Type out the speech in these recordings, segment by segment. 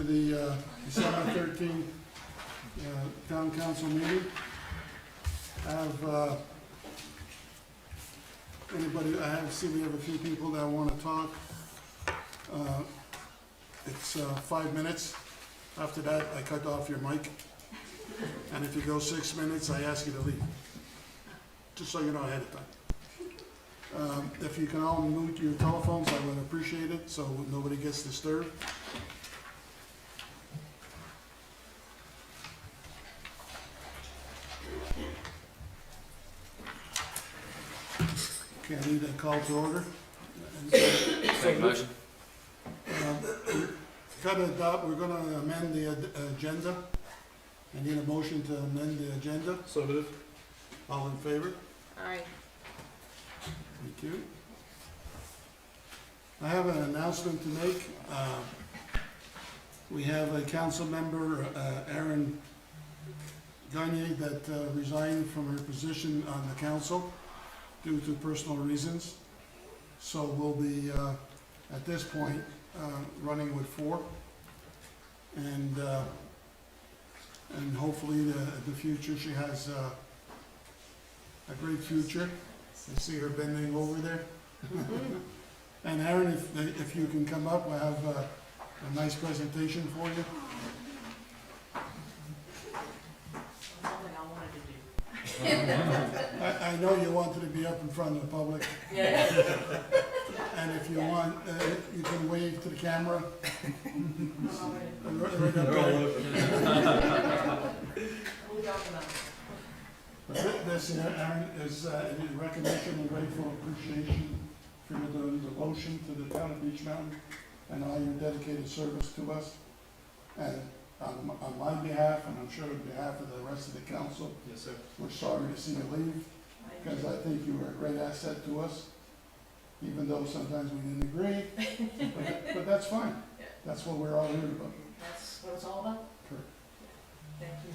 to the December 13th Town Council meeting. Have anybody, see we have a few people that want to talk. It's 5 minutes. After that, I cut off your mic. And if you go 6 minutes, I ask you to leave. Just so you know ahead of time. If you can all mute your telephones, I would appreciate it, so nobody gets disturbed. Okay, I need a call to order. Make a motion. We're gonna amend the agenda. I need a motion to amend the agenda. So moved. All in favor? Aye. Thank you. I have an announcement to make. We have a council member, Erin Gagne, that resigned from her position on the council due to personal reasons. So we'll be, at this point, running with 4. And hopefully the future, she has a great future. I see her bending over there. And Aaron, if you can come up, we'll have a nice presentation for you. Something I wanted to do. I know you wanted to be up in front of the public, Yeah. and if you want, you can wave to the camera. Right up They're all there. over. We'll talk about it. This, Aaron, is in recognition and grateful appreciation for the devotion to the town of Beech Mountain and all your dedicated service to us. And on my behalf, and I'm sure on behalf of the rest of the council, Yes, sir. we're sorry to see you leave, because I think you were a great asset to us, even though sometimes we didn't agree, but that's fine. That's what we're all here about. That's what it's all about? Correct. Thank you.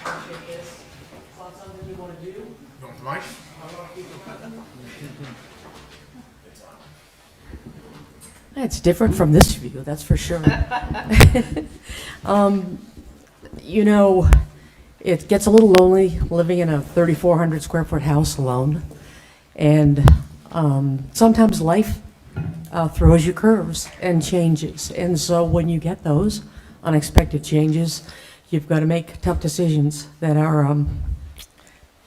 Appreciate this. Is that something you want to do? You want the mic? I want to keep it running. It's different from this view, that's for sure. You know, it gets a little lonely living in a 3,400 square foot house alone. And sometimes life throws you curves and changes. And so when you get those unexpected changes, you've got to make tough decisions that are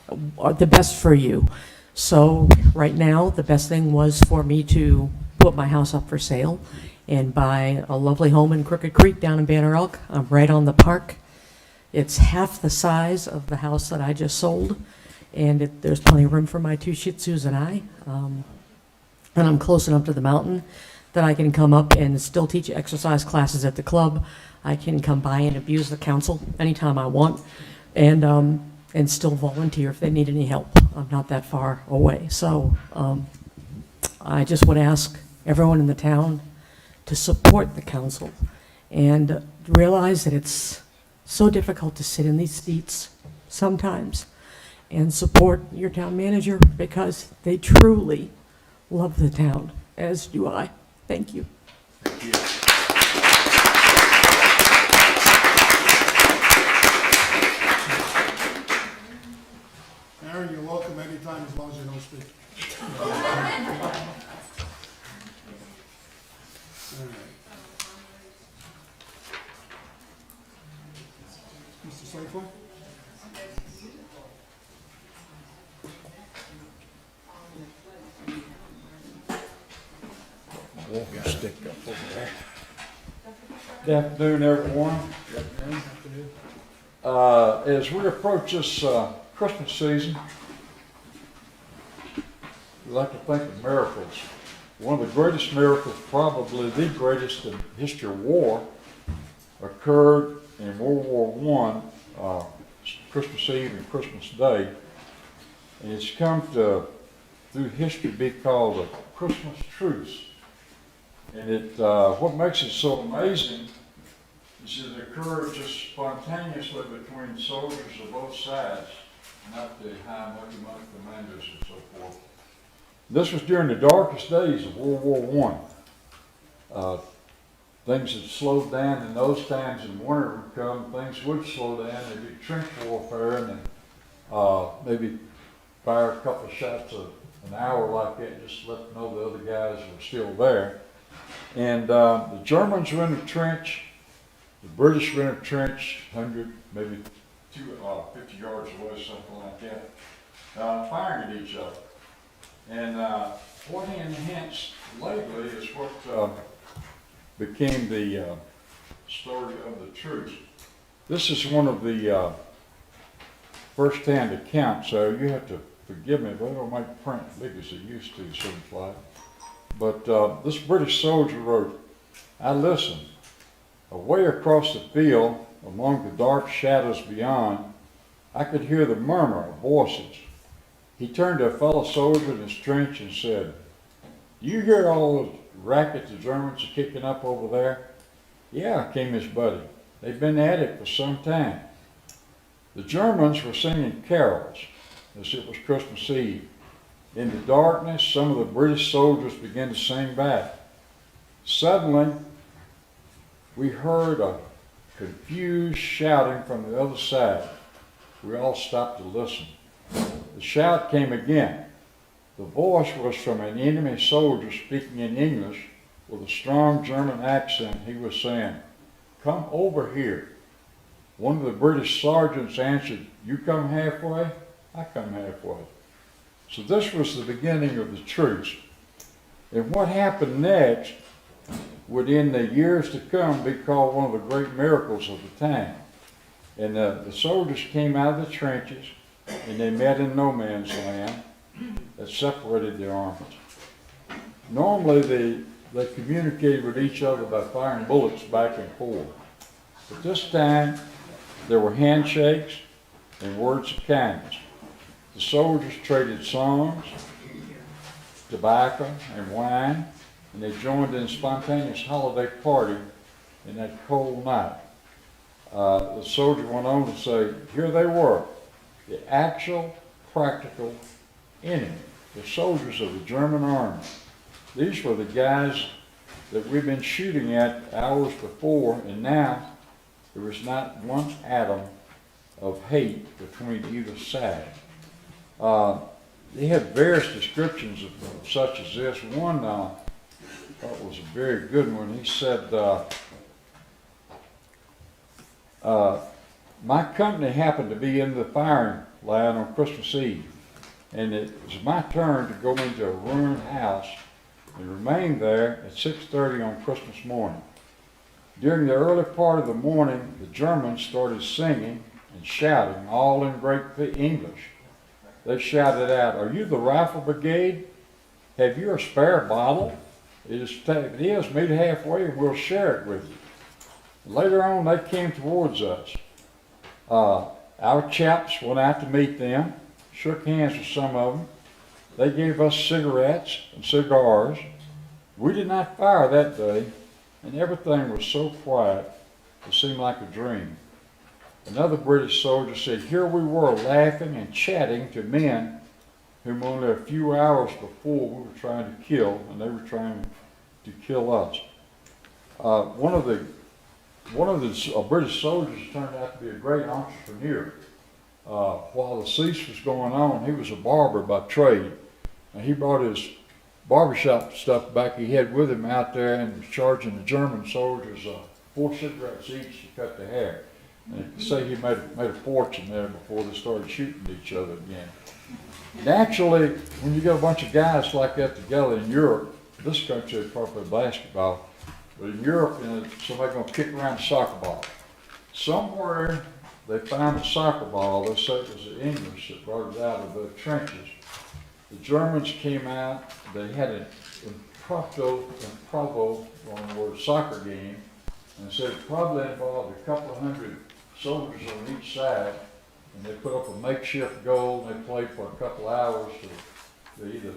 the best for you. So right now, the best thing was for me to put my house up for sale and buy a lovely home in Crooked Creek down in Banner Elk. I'm right on the park. It's half the size of the house that I just sold, and there's plenty of room for my 2 Shih Tzus and I. And I'm close enough to the mountain that I can come up and still teach exercise classes at the club. I can come by and abuse the council anytime I want, and still volunteer if they need any help. I'm not that far away. So I just would ask everyone in the town to support the council and realize that it's so difficult to sit in these seats sometimes, and support your town manager because they truly love the town, as do I. Thank you. Thank you. Aaron, you're welcome anytime as long as you don't speak. All right. Mr. Safeway? Stick up over there. Good afternoon, everyone. As we approach this Christmas season, we like to think of miracles. One of the greatest miracles, probably the greatest in the history of war, occurred in World War I, Christmas Eve and Christmas Day. And it's come to, through history, be called a Christmas truce. And what makes it so amazing is it occurred just spontaneously between soldiers of both sides, not the high money commanders and so forth. This was during the darkest days of World War I. Things had slowed down in those times, and winter would come, things would slow down, there'd be trench warfare, and then maybe fire a couple of shots an hour like that, just to let them know the other guys were still there. And the Germans were in the trench, the British were in a trench, 100, maybe 50 yards away, something like that, firing at each other. And what he enhanced lately is what became the story of the truce. This is one of the first-hand accounts, so you have to forgive me, but they don't make print as big as they used to, seems like. But this British soldier wrote, "I listened. Away across the field, among the dark shadows beyond, I could hear the murmur of voices. He turned to a fellow soldier in his trench and said, 'Do you hear all the racket the Germans are kicking up over there?' 'Yeah,' came his buddy. 'They've been at it for some time.' The Germans were singing carols as it was Christmas Eve. In the darkness, some of the British soldiers began to sing back. Suddenly, we heard a confused shouting from the other side. We all stopped to listen. The shout came again. The voice was from an enemy soldier speaking in English with a strong German accent. He was saying, 'Come over here.' One of the British sergeants answered, 'You come halfway, I come halfway.' So this was the beginning of the truce. And what happened next would in the years to come be called one of the great miracles of the time. And the soldiers came out of the trenches and they met in no man's land that separated their armies. Normally they communicated with each other by firing bullets back and forth. But this time there were handshakes and words of kindness. The soldiers traded songs, tobacco, and wine, and they joined in a spontaneous holiday party in that cold night. The soldier went on to say, here they were, the actual, practical enemy, the soldiers of the German army. These were the guys that we've been shooting at hours before, and now there was not one atom of hate between either side. They had various descriptions of such as this. One I thought was a very good one. He said, my company happened to be in the firing line on Christmas Eve, and it was my turn to go into a ruined house and remain there at 6:30 on Christmas morning. During the early part of the morning, the Germans started singing and shouting, all in great English. They shouted out, "Are you the rifle brigade? Have you a spare bottle? If it is, meet halfway and we'll share it with you." Later on, they came towards us. Our chaps went out to meet them, shook hands with some of them. They gave us cigarettes and cigars. We did not fire that day, and everything was so quiet, it seemed like a dream. Another British soldier said, here we were laughing and chatting to men whom only a few hours before we were trying to kill, and they were trying to kill us. One of the British soldiers turned out to be a great entrepreneur. While the siege was going on, he was a barber by trade, and he brought his barbershop stuff back he had with him out there and was charging the German soldiers 4 cigarettes each to cut their hair. And they say he made a fortune there before they started shooting at each other again. Naturally, when you get a bunch of guys like that together in Europe, this country is probably basketball, but in Europe, somebody's going to kick around a soccer ball. Somewhere they found a soccer ball. They said it was the English that brought it out of the trenches. The Germans came out. They had an impromptu soccer game, and said it probably involved a couple of hundred soldiers on each side, and they put up a makeshift goal, and they played for a couple hours. So they either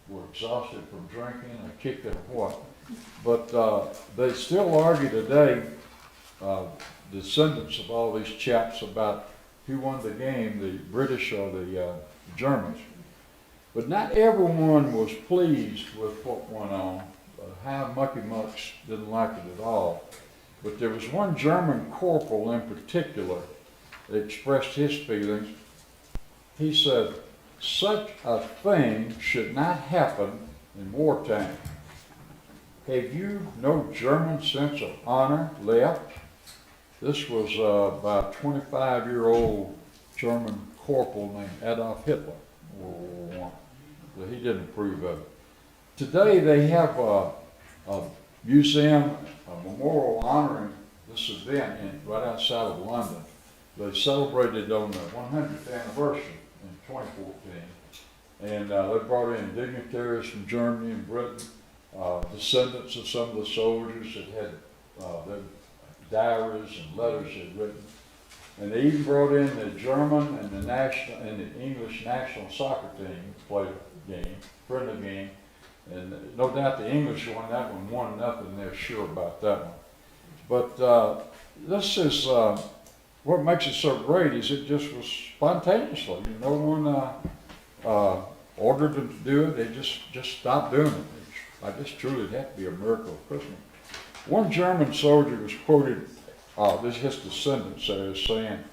were exhausted from drinking or kicked it or what. But they still argue today, descendants of all these chaps, about who won the game, the British or the Germans. But not everyone was pleased with what went on. High Mucky Mucks didn't like it at all. But there was one German corporal in particular that expressed his feelings. He said, such a thing should not happen in wartime. Have you no German sense of honor left? This was by a 25-year-old German corporal named Adolf Hitler, World War I. But he didn't approve of it. Today they have a museum, a memorial honoring this event right outside of London. They celebrated on the 100th anniversary in 2014. And they brought in dignitaries from Germany and Britain, descendants of some of the soldiers that had their diaries and letters they'd written. And they even brought in the German and the English national soccer team to play a game, friendly game. And no doubt the English won that one 1-0. They're sure about that one. But this is what makes it so great is it just was spontaneously. No one ordered them to do it. They just stopped doing it. I just truly it'd have to be a miracle of Christmas. One German soldier was quoted, this is his descendants as saying,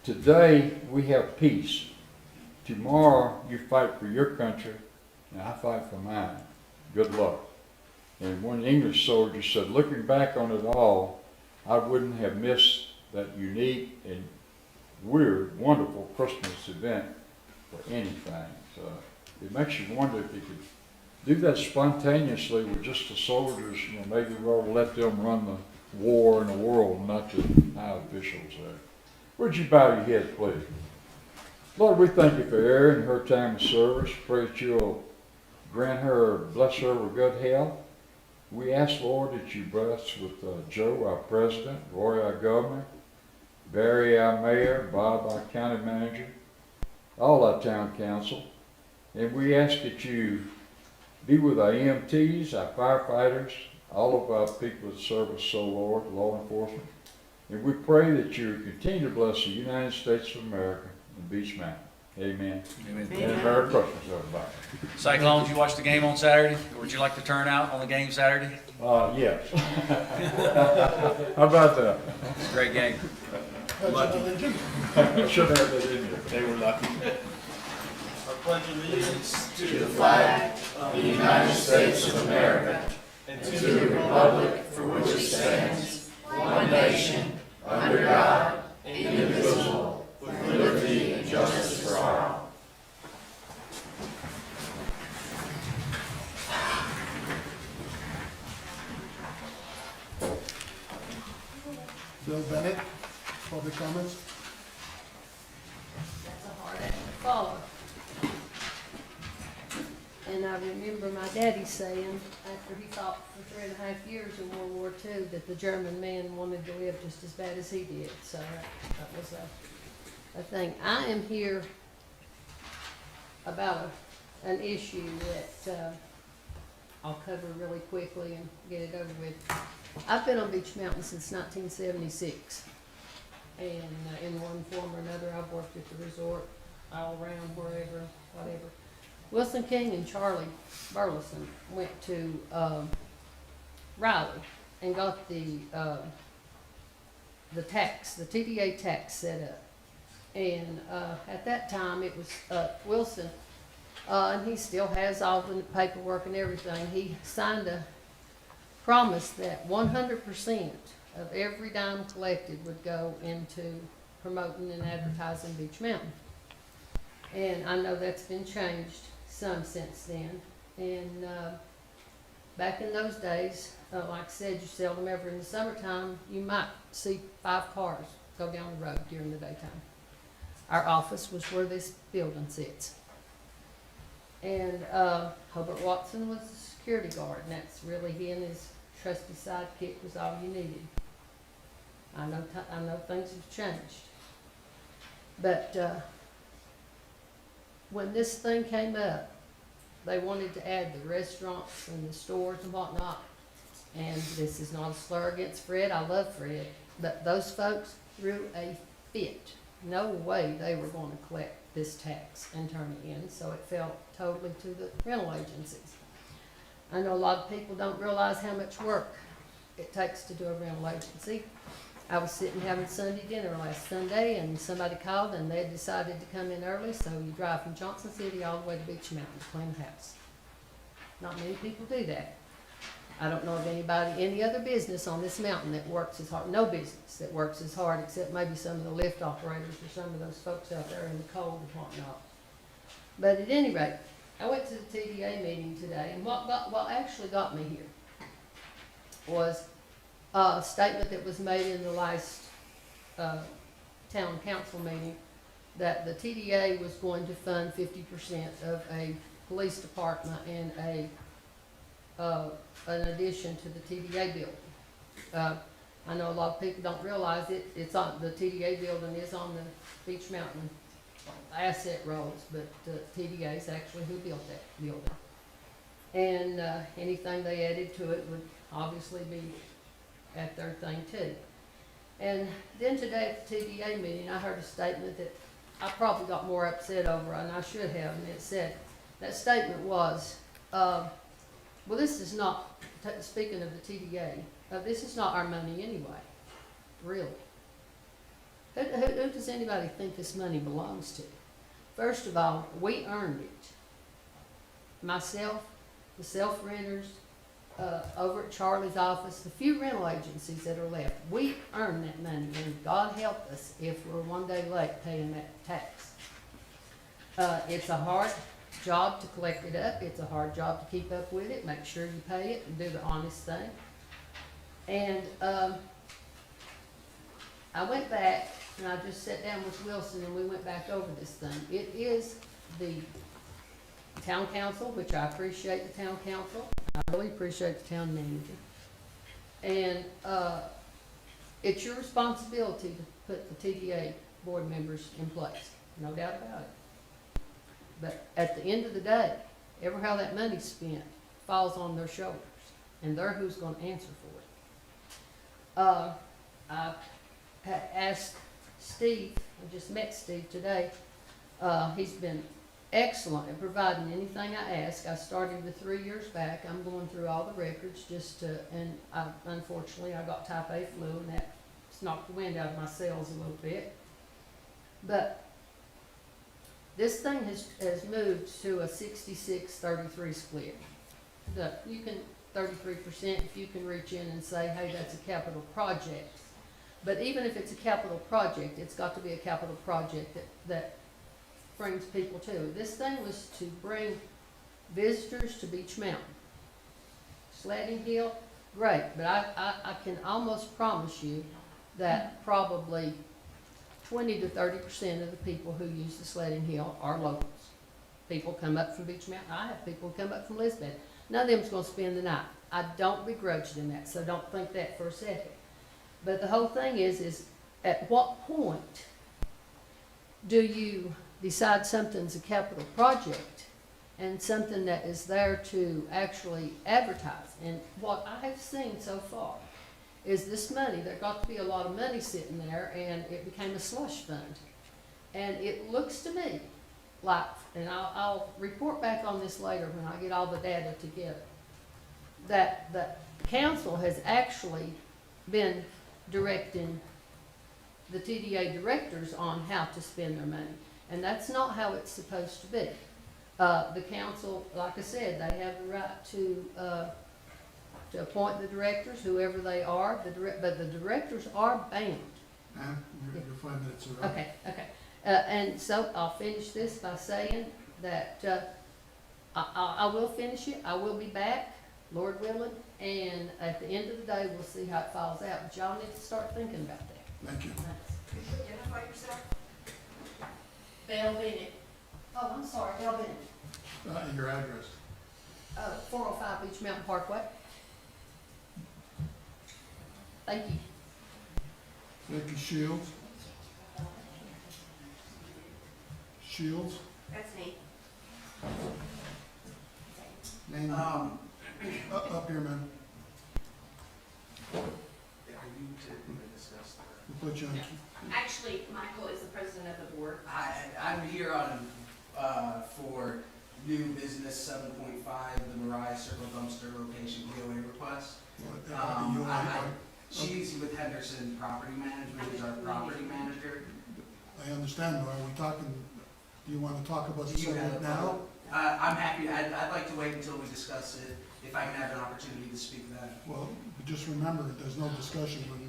today we have peace. Tomorrow you fight for your country and I fight for mine. Good luck. And one English soldier said, looking back on it all, I wouldn't have missed that unique and weird, wonderful Christmas event for anything. So it makes you wonder if you could do that spontaneously with just the soldiers, maybe we'll let them run the war in the world, not the high officials there. Would you bow your head, please? Lord, we thank you for Erin and her time of service. Pray that you'll grant her, bless her with good health. We ask, Lord, that you bless with Joe, our president, Roy, our governor, Barry, our mayor, Bob, our county manager, all our town council. And we ask that you be with our EMTs, our firefighters, all of our people that serve us, so Lord, law enforcement. And we pray that you continue to bless the United States of America and Beach Mountain. Amen. Amen. And Merry Christmas, everybody. Cyclones, you watch the game on Saturday? Or would you like to turn out on the game Saturday? Yes. How about that? It's a great game. Pledge of allegiance. Should have that in there. They were lucky. I pledge allegiance to the flag of the United States of America and to the republic for which it stands, one nation, under God, indivisible, with liberty and justice for all. Bill Bennett, public comments. That's a hard act to follow. And I remember my daddy saying, after he fought for 3.5 years in World War II, that the German men wanted to live just as bad as he did. So that was a thing. I am here about an issue that I'll cover really quickly and get it over with. I've been on Beach Mountain since 1976. And in one form or another, I've worked at the resort, all around, wherever, whatever. Wilson King and Charlie Burleson went to Riley and got the TDA tax set up. And at that time, it was Wilson, and he still has all the paperwork and everything. He signed a promise that 100% of every dime collected would go into promoting and advertising Beach Mountain. And I know that's been changed some since then. And back in those days, like I said, you seldom ever in the summertime, you might see 5 cars go down the road during the daytime. Our office was where this building sits. And Hobart Watson was the security guard, and that's really he and his trusty sidekick was all you needed. I know things have changed. But when this thing came up, they wanted to add the restaurants and the stores and whatnot. And this is not a slur against Fred. I love Fred. But those folks threw a fit. No way they were going to collect this tax and turn it in, so it fell totally to the rental agencies. I know a lot of people don't realize how much work it takes to do a rental agency. I was sitting having Sunday dinner last Sunday, and somebody called, and they decided to come in early, so you drive from Johnson City all the way to Beach Mountain to clean the house. Not many people do that. I don't know of anybody, any other business on this mountain that works as hard, no business that works as hard, except maybe some of the lift operators or some of those folks out there in the cold and whatnot. But at any rate, I went to the TDA meeting today, and what actually got me here was a statement that was made in the last town council meeting that the TDA was going to fund 50% of a police department and an addition to the TDA building. I know a lot of people don't realize it. It's on, the TDA building is on the Beach Mountain asset rolls, but TDA is actually who built that building. And anything they added to it would obviously be at their thing too. And then today at the TDA meeting, I heard a statement that I probably got more upset over, and I should have, and it said, that statement was, well, this is not, speaking of the TDA, this is not our money anyway, really. Who does anybody think this money belongs to? First of all, we earned it. Myself, the self-renters, over at Charlie's office, the few rental agencies that are left, we earn that money, and God help us if we're one day late paying that tax. It's a hard job to collect it up. It's a hard job to keep up with it, make sure you pay it and do the honest thing. And I went back and I just sat down with Wilson and we went back over this thing. It is the town council, which I appreciate the town council. I really appreciate the town manager. And it's your responsibility to put the TDA board members in place, no doubt about it. But at the end of the day, ever how that money's spent falls on their shoulders, and they're who's gonna answer for it. I had asked Steve, I just met Steve today, he's been excellent at providing anything I ask. I started with 3 years back. I'm going through all the records just to, and unfortunately I got type A flu, and that knocked the wind out of my sails a little bit. But this thing has moved to a 66-33 split. You can, 33%, if you can reach in and say, hey, that's a capital project. But even if it's a capital project, it's got to be a capital project that brings people to it. This thing was to bring visitors to Beach Mountain. Sledding Hill, great, but I can almost promise you that probably 20 to 30% of the people who use the Sledding Hill are locals. People come up from Beach Mountain. I have people come up from Lisbeth. None of them's gonna spend the night. I don't begrudge them that, so don't think that for a second. But the whole thing is at what point do you decide something's a capital project and something that is there to actually advertise? And what I have seen so far is this money, there got to be a lot of money sitting there, and it became a slush fund. And it looks to me like, and I'll report back on this later when I get all the data together, that the council has actually been directing the TDA directors on how to spend their money. And that's not how it's supposed to be. The council, like I said, they have the right to appoint the directors, whoever they are, but the directors are bound. Ma'am, your 5 minutes are up. Okay. And so I'll finish this by saying that I will finish it. I will be back, Lord willing, and at the end of the day, we'll see how it falls out. But y'all need to start thinking about that. Thank you. Identify yourself. Belle Bennett. Oh, I'm sorry, Belle Bennett. And your address. 405 Beach Mountain Parkway. Thank you. Vicki Shields. Shields. That's me. Name. Up here, man. Are you to discuss the We'll put you on. Actually, Michael is the president of the board. I'm here on, for new business 7.5, the Mariah Circle dumpster location POA request. She's with Henderson Property Management, is our property manager. I understand, but are we talking, do you want to talk about the Do you have subject a now? I'm happy, I'd like to wait until we discuss it, if I can have an opportunity to speak then. Well, just remember, there's no discussion when we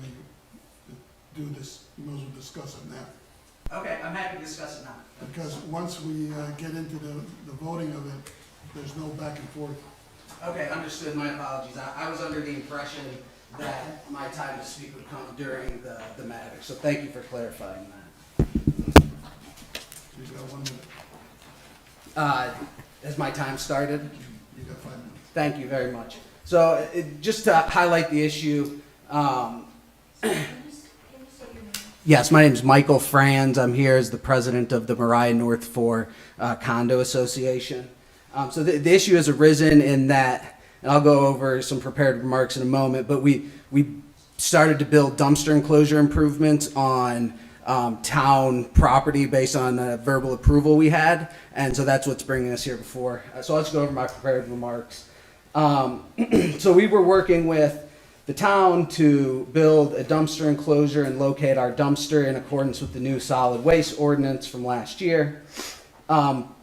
do this, you might as well discuss it now. Okay, I'm happy to discuss it now. Because once we get into the voting of it, there's no back and forth. Okay, understood, my apologies. I was under the impression that my time to speak would come during the matter, so thank you for clarifying that. You got 1 minute, Has my time started? you got 5 minutes. Thank you very much. So, just to highlight the issue, Can you say your name? yes, my name is Michael Franz. I'm here as the president of the Mariah North 4 Condo Association. So the issue has arisen in that, and I'll go over some prepared remarks in a moment, but we started to build dumpster enclosure improvements on town property based on the verbal approval we had, and so that's what's bringing us here before. So let's go over my prepared remarks. So we were working with the town to build a dumpster enclosure and locate our dumpster in accordance with the new solid waste ordinance from last year.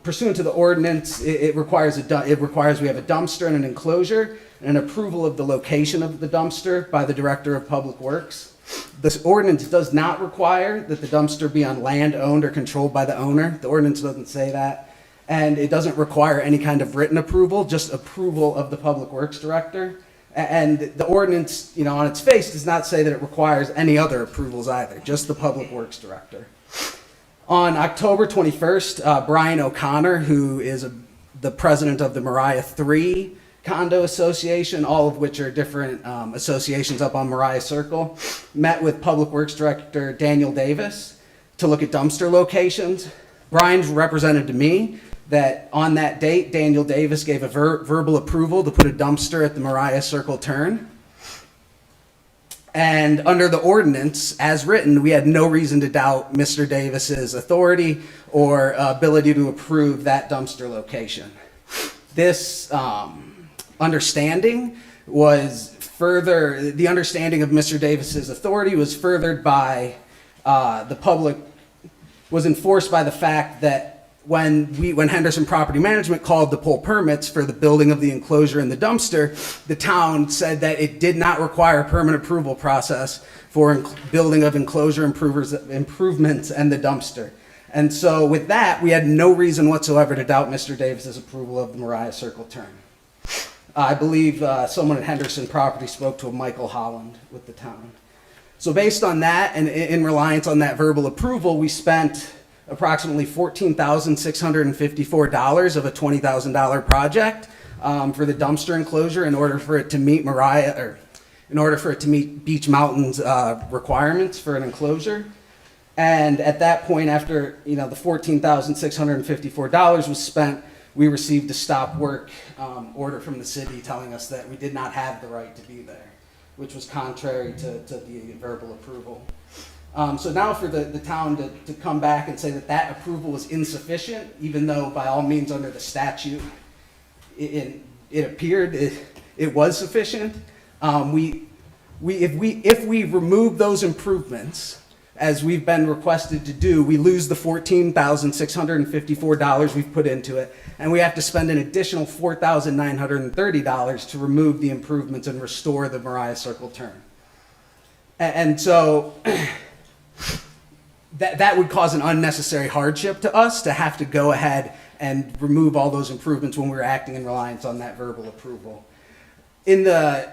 Pursuant to the ordinance, it requires we have a dumpster and an enclosure and an approval of the location of the dumpster by the Director of Public Works. This ordinance does not require that the dumpster be on land owned or controlled by the owner. The ordinance doesn't say that. And it doesn't require any kind of written approval, just approval of the Public Works Director. And the ordinance, on its face does not say that it requires any other approvals either, just the Public Works Director. On October 21st, Brian O'Connor, who is the president of the Mariah 3 Condo Association, all of which are different associations up on Mariah Circle, met with Public Works Director Daniel Davis to look at dumpster locations. Brian's represented to me that on that date, Daniel Davis gave a verbal approval to put a dumpster at the Mariah Circle turn. And under the ordinance, as written, we had no reason to doubt Mr. Davis's authority or ability to approve that dumpster location. This understanding was the understanding of Mr. Davis's authority was furthered by was enforced by the fact that when Henderson Property Management called to pull permits for the building of the enclosure and the dumpster, the town said that it did not require a permit approval process for building of enclosure improvements and the dumpster. And so with that, we had no reason whatsoever to doubt Mr. Davis's approval of the Mariah Circle turn. I believe someone at Henderson Property spoke to a Michael Holland with the town. So based on that and in reliance on that verbal approval, we spent approximately $14,654 of a $20,000 project for the dumpster enclosure in order for it to meet Beech Mountain's requirements for an enclosure. And at that point, after the $14,654 was spent, we received a stop work order from the city telling us that we did not have the right to be there, which was contrary to the verbal approval. So now for the town to come back and say that approval was insufficient, even though by all means under the statute it appeared it was sufficient. If we remove those improvements, as we've been requested to do, we lose the $14,654 we've put into it, and we have to spend an additional $4,930 to remove the improvements and restore the Mariah Circle turn. And so that would cause an unnecessary hardship to us to have to go ahead and remove all those improvements when we were acting in reliance on that verbal approval. In the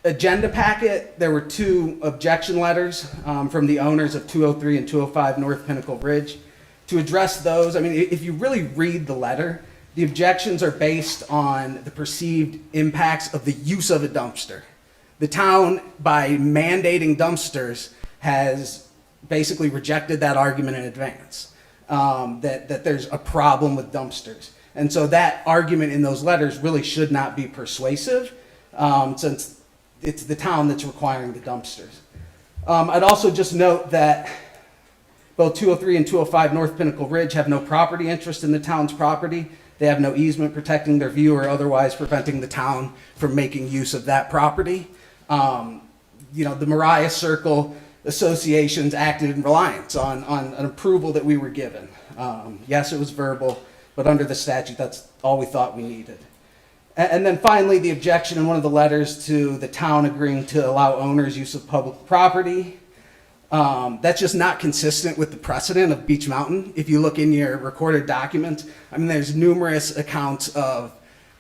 agenda packet, there were 2 objection letters from the owners of 203 and 205 North Pinnacle Bridge. To address those, if you really read the letter, the objections are based on the perceived impacts of the use of a dumpster. The town, by mandating dumpsters, has basically rejected that argument in advance, that there's a problem with dumpsters. And so that argument in those letters really should not be persuasive, since it's the town that's requiring the dumpsters. I'd also just note that both 203 and 205 North Pinnacle Ridge have no property interest in the town's property. They have no easement protecting their view or otherwise preventing the town from making use of that property. The Mariah Circle associations acted in reliance on an approval that we were given. Yes, it was verbal, but under the statute, that's all we thought we needed. And then finally, the objection in one of the letters to the town agreeing to allow owners use of public property. That's just not consistent with the precedent of Beech Mountain. If you look in your recorded documents, there's numerous accounts of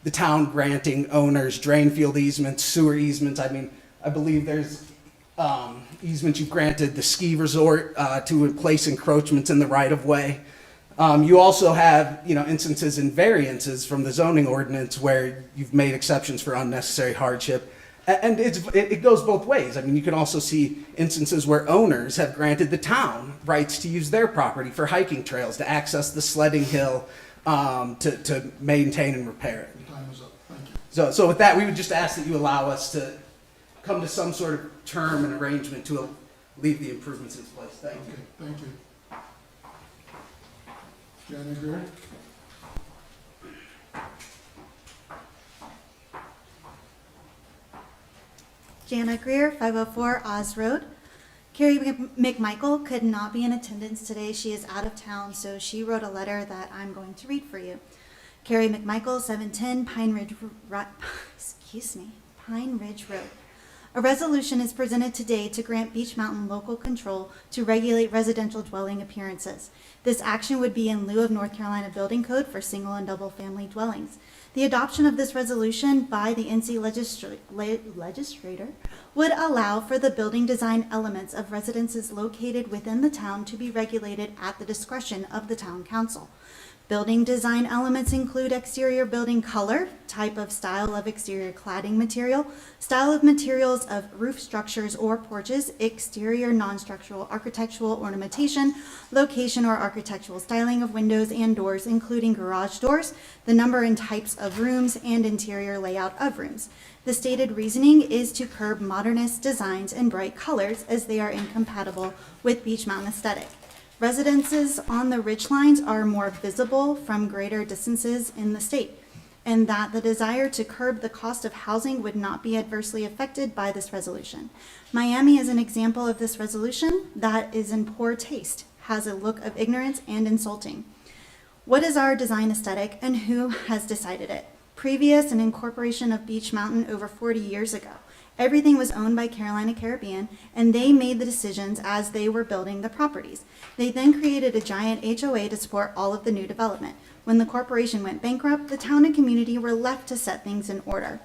the town granting owners drain field easements, sewer easements. I believe there's easements you've granted the ski resort to place encroachments in the right of way. You also have, instances and variances from the zoning ordinance where you've made exceptions for unnecessary hardship. And it goes both ways. You can also see instances where owners have granted the town rights to use their property for hiking trails, to access the sledding hill, to maintain and repair it. Time is up. Thank you. So with that, we would just ask that you allow us to come to some sort of term and arrangement to leave the improvements in place. Thank you. Okay, thank you. Janet Greer? Jana Greer, 504 Oz Road. Carrie McMichael could not be in attendance today. She is out of town, so she wrote a letter that I'm going to read for you. Carrie McMichael, 710 Pine Ridge Road. A resolution is presented today to grant Beech Mountain local control to regulate residential dwelling appearances. This action would be in lieu of North Carolina Building Code for single and double family dwellings. The adoption of this resolution by the NC legislator would allow for the building design elements of residences located within the town to be regulated at the discretion of the town council. Building design elements include exterior building color, type of style of exterior cladding material, style of materials of roof structures or porches, exterior non-structural architectural ornamentation, location or architectural styling of windows and doors, including garage doors, the number and types of rooms, and interior layout of rooms. The stated reasoning is to curb modernist designs and bright colors as they are incompatible with Beech Mountain aesthetic. Residences on the ridgelines are more visible from greater distances in the state, and that the desire to curb the cost of housing would not be adversely affected by this resolution. Miami is an example of this resolution that is in poor taste, has a look of ignorance and insulting. What is our design aesthetic and who has decided it? Previous an incorporation of Beech Mountain over 40 years ago. Everything was owned by Carolina Caribbean, and they made the decisions as they were building the properties. They then created a giant HOA to support all of the new development. When the corporation went bankrupt, the town and community were left to set things in order.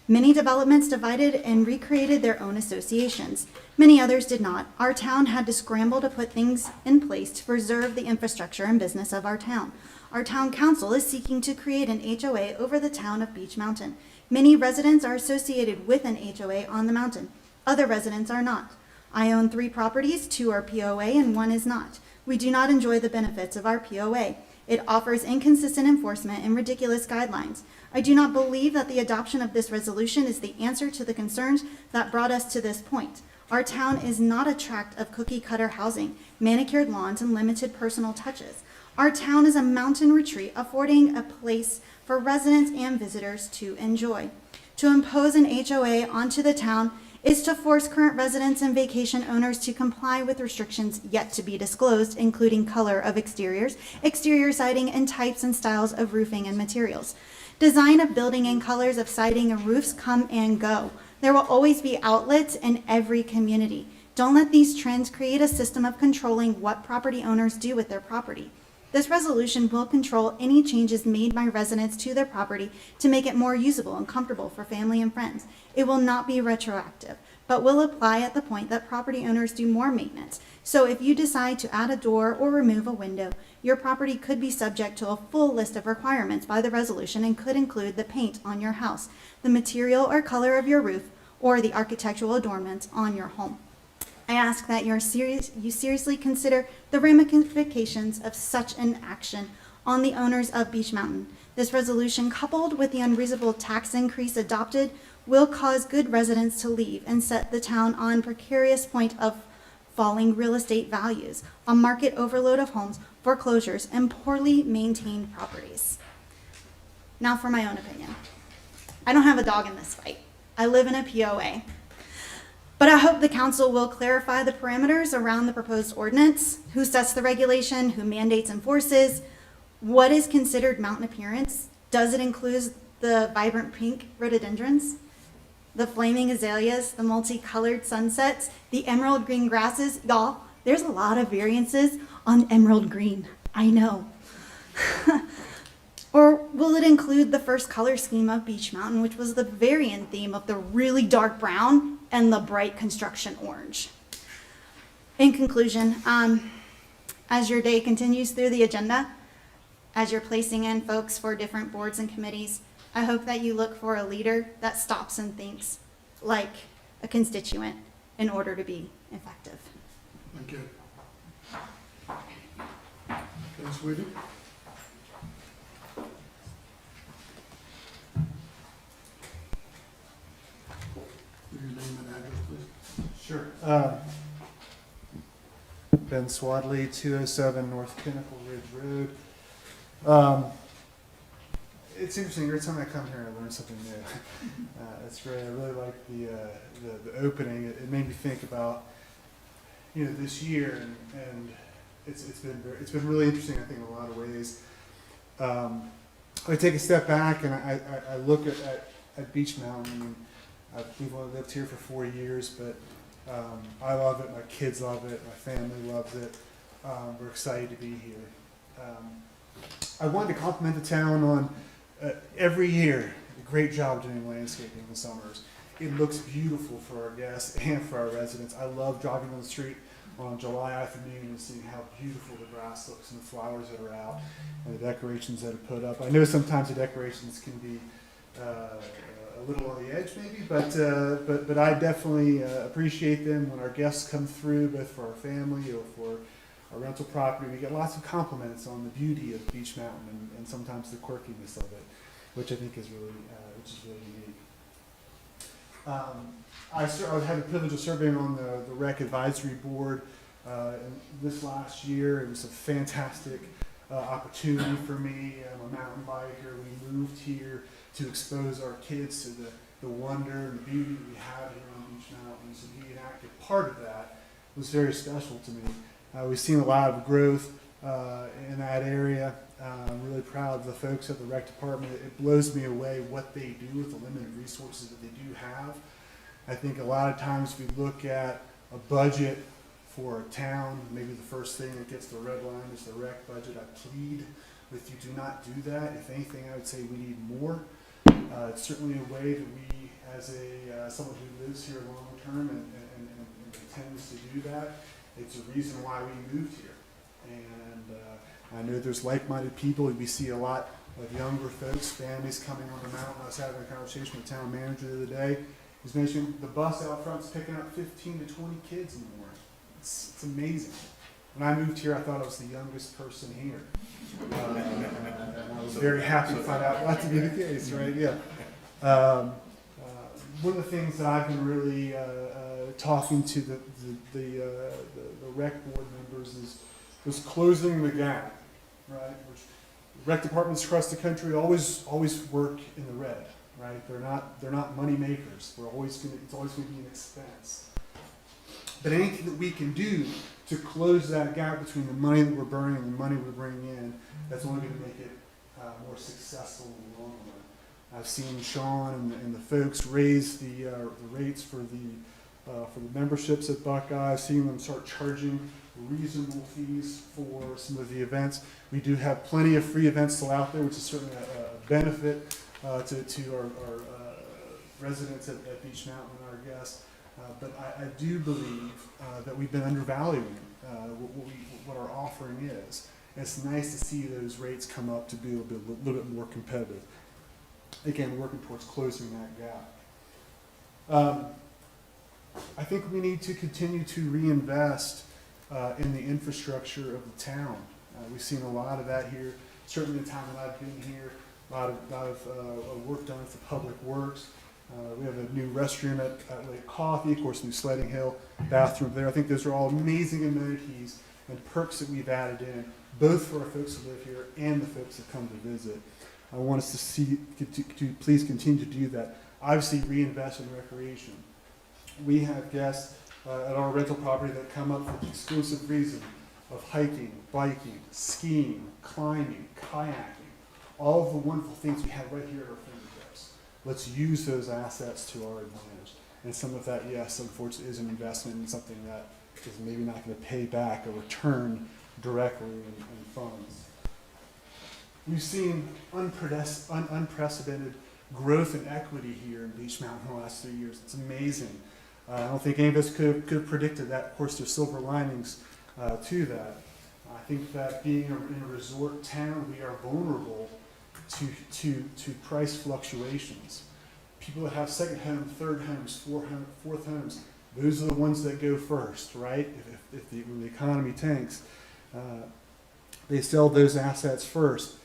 Many developments divided and recreated their own associations. Many others did not. Our town had to scramble to put things in place to preserve the infrastructure and business of our town. Our town council is seeking to create an HOA over the town of Beech Mountain. Many residents are associated with an HOA on the mountain. Other residents are not. I own 3 properties, 2 are POA and 1 is not. We do not enjoy the benefits of our POA. It offers inconsistent enforcement and ridiculous guidelines. I do not believe that the adoption of this resolution is the answer to the concerns that brought us to this point. Our town is not a tract of cookie-cutter housing, manicured lawns, and limited personal touches. Our town is a mountain retreat affording a place for residents and visitors to enjoy. To impose an HOA onto the town is to force current residents and vacation owners to comply with restrictions yet to be disclosed, including color of exteriors, exterior siding, and types and styles of roofing and materials. Design of building and colors of siding and roofs come and go. There will always be outlets in every community. Don't let these trends create a system of controlling what property owners do with their property. This resolution will control any changes made by residents to their property to make it more usable and comfortable for family and friends. It will not be retroactive, but will apply at the point that property owners do more maintenance. So if you decide to add a door or remove a window, your property could be subject to a full list of requirements by the resolution and could include the paint on your house, the material or color of your roof, or the architectural adornments on your home. I ask that you seriously consider the ramifications of such an action on the owners of Beech Mountain. This resolution, coupled with the unreasonable tax increase adopted, will cause good residents to leave and set the town on precarious point of falling real estate values, a market overload of homes, foreclosures, and poorly maintained properties. Now for my own opinion. I don't have a dog in this fight. I live in a POA. But I hope the council will clarify the parameters around the proposed ordinance, who sets the regulation, who mandates and enforces, what is considered mountain appearance, does it include the vibrant pink rhododendrons, the flaming azaleas, the multicolored sunsets, the emerald green grasses? Y'all, there's a lot of variances on emerald green, I know. Or will it include the first color scheme of Beech Mountain, which was the variant theme of the really dark brown and the bright construction orange? In conclusion, as your day continues through the agenda, as you're placing in folks for different boards and committees, I hope that you look for a leader that stops and thinks like a constituent in order to be effective. Thank you. Okay, sweetie? Your name and address, please. Sure. Ben Swadley, 207 North Pinnacle Ridge Road. It's interesting. Every time I come here, I learn something new. It's great. I really like the opening. It made me think about this year, and it's been really interesting. I think in a lot of ways. I take a step back and I look at Beech Mountain. We've only lived here for 4 years, but I love it. My kids love it. My family loves it. We're excited to be here. I wanted to compliment the town on every year a great job doing landscaping in the summers. It looks beautiful for our guests and for our residents. I love driving on the street on July afternoon and seeing how beautiful the grass looks and the flowers that are out and the decorations that are put up. I know sometimes the decorations can be a little on the edge maybe, but I definitely appreciate them when our guests come through, both for our family or for our rental property. We get lots of compliments on the beauty of Beech Mountain and sometimes the quirkiness of it, which I think is really unique. I had the privilege of serving on the Rec Advisory Board this last year. It was a fantastic opportunity for me. I'm a mountain biker. We moved here to expose our kids to the wonder and the beauty that we have here on Beech Mountain. So being an active part of that was very special to me. We've seen a lot of growth in that area. I'm really proud of the folks at the rec department. It blows me away what they do with the limited resources that they do have. I think a lot of times we look at a budget for a town, maybe the first thing that gets the red line is the rec budget. I plead with you, do not do that. If anything, I would say we need more. It's certainly a way that we, as someone who lives here long term and intends to do that, it's a reason why we moved here. And I know there's like-minded people. We see a lot of younger folks, families coming on the mountain. I was having a conversation with the town manager the other day. He's mentioning the bus out front's picking up 15 to 20 kids in the morning. It's amazing. When I moved here, I thought I was the youngest person here. And I was very happy to find out not to be the case, right? Yeah. One of the things that I've been really talking to the rec board members is closing the gap, right? Which rec departments across the country always work in the red, right? They're not money makers. It's always going to be an expense. But anything that we can do to close that gap between the money that we're burning and the money we're bringing in, that's only going to make it more successful in the long run. I've seen Sean and the folks raise the rates for the memberships at Buckeye. I've seen them start charging reasonable fees for some of the events. We do have plenty of free events still out there, which is certainly a benefit to our residents at Beech Mountain and our guests. But I do believe that we've been undervaluing what our offering is. And it's nice to see those rates come up to be a little bit more competitive. Again, working towards closing that gap. I think we need to continue to reinvest in the infrastructure of the town. We've seen a lot of that here. Certainly the time that I've been here, a lot of work done for public works. We have a new restroom at Lake Coffee, of course, new sledding hill, bathroom there. I think those are all amazing amenities and perks that we've added in, both for our folks who live here and the folks that come to visit. I want us to see, to please continue to do that. Obviously, reinvest in recreation. We have guests at our rental property that come up for the exclusive reason of hiking, biking, skiing, climbing, kayaking, all of the wonderful things we have right here at our fingertips. Let's use those assets to our advantage. And some of that, yes, unfortunately, is an investment in something that is maybe not going to pay back a return directly in funds. We've seen unprecedented growth and equity here in Beech Mountain in the last 3 years. It's amazing. I don't think any of us could have predicted that. Of course, there's silver linings to that. I think that being in a resort town, we are vulnerable to price fluctuations. People that have second homes, third homes, fourth homes, those are the ones that go first, right? When the economy tanks, they sell those assets first.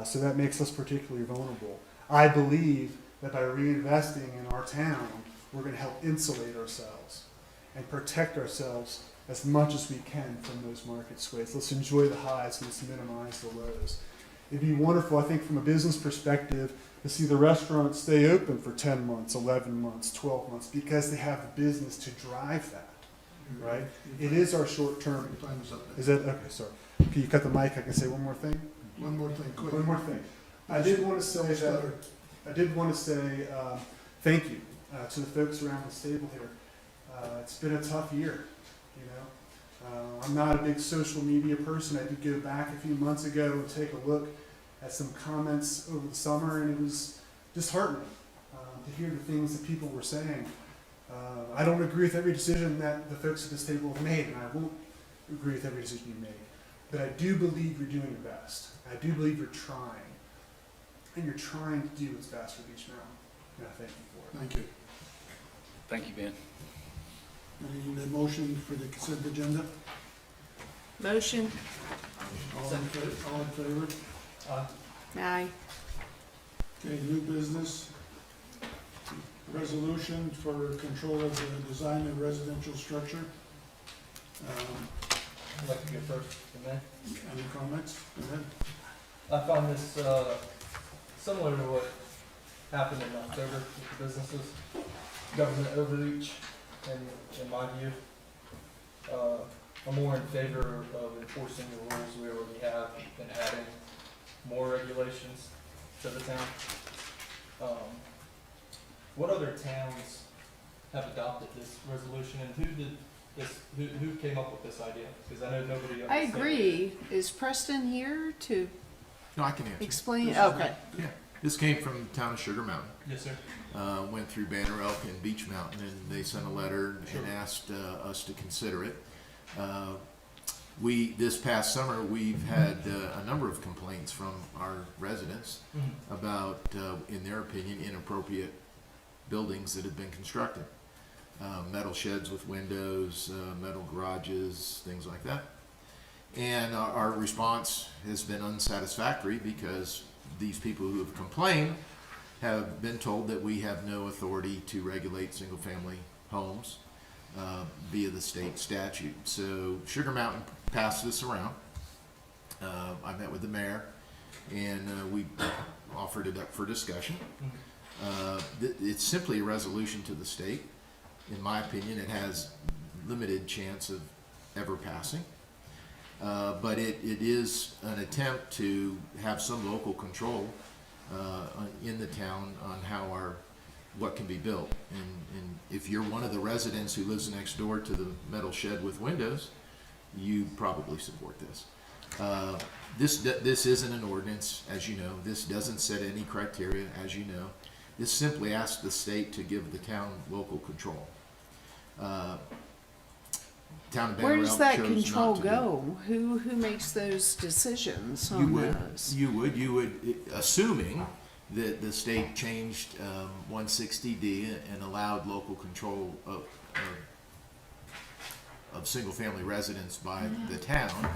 So that makes us particularly vulnerable. I believe that by reinvesting in our town, we're going to help insulate ourselves and protect ourselves as much as we can from those market swings. Let's enjoy the highs and let's minimize the lows. It'd be wonderful, I think, from a business perspective, to see the restaurants stay open for 10 months, 11 months, 12 months, because they have the business to drive that, right? It is our short-term. Time is up. Is that, okay, sorry. Can you cut the mic? I can say one more thing? One more thing, quick. One more thing. I did want to say thank you to the folks around the stable here. It's been a tough year, you know. I'm not a big social media person. I did go back a few months ago and take a look at some comments over the summer, and it was disheartening to hear the things that people were saying. I don't agree with every decision that the folks at this table have made, and I won't agree with every decision you make. But I do believe you're doing your best. I do believe you're trying. And you're trying to do what's best for Beech Mountain. And I thank you for it. Thank you. Thank you, Ben. Any motion for the consent agenda? Motion. All in favor? Aye. Okay, new business. Resolution for control of the design of residential structure. I'd like to go first, May. Any comments? Go ahead. I found this similar to what happened in October with the businesses. Government overreach, in my view. I'm more in favor of enforcing the rules we already have than adding more regulations to the town. What other towns have adopted this resolution, and who came up with this idea? Because I know nobody else. I agree. Is Preston here to No, I can answer. explain? This is Okay. Yeah, this came from the town of Sugar Mountain. Yes, sir. Went through Banner Elk and Beech Mountain, and they sent a letter and asked us to consider it. This past summer, we've had a number of complaints from our residents about, in their opinion, inappropriate buildings that have been constructed. Metal sheds with windows, metal garages, things like that. And our response has been unsatisfactory because these people who have complained have been told that we have no authority to regulate single-family homes via the state statute. So Sugar Mountain passed this around. I met with the mayor, and we offered it up for discussion. It's simply a resolution to the state. In my opinion, it has limited chance of ever passing. But it is an attempt to have some local control in the town on what can be built. And if you're one of the residents who lives next door to the metal shed with windows, you probably support this. This isn't an ordinance, as you know. This doesn't set any criteria, as you know. This simply asks the state to give the town local control. Town of Banner Where does Elk that chose control not to do it. go? Who makes those decisions You on would, those? you would, assuming that the state changed 160D and allowed local control of single-family residence by the town,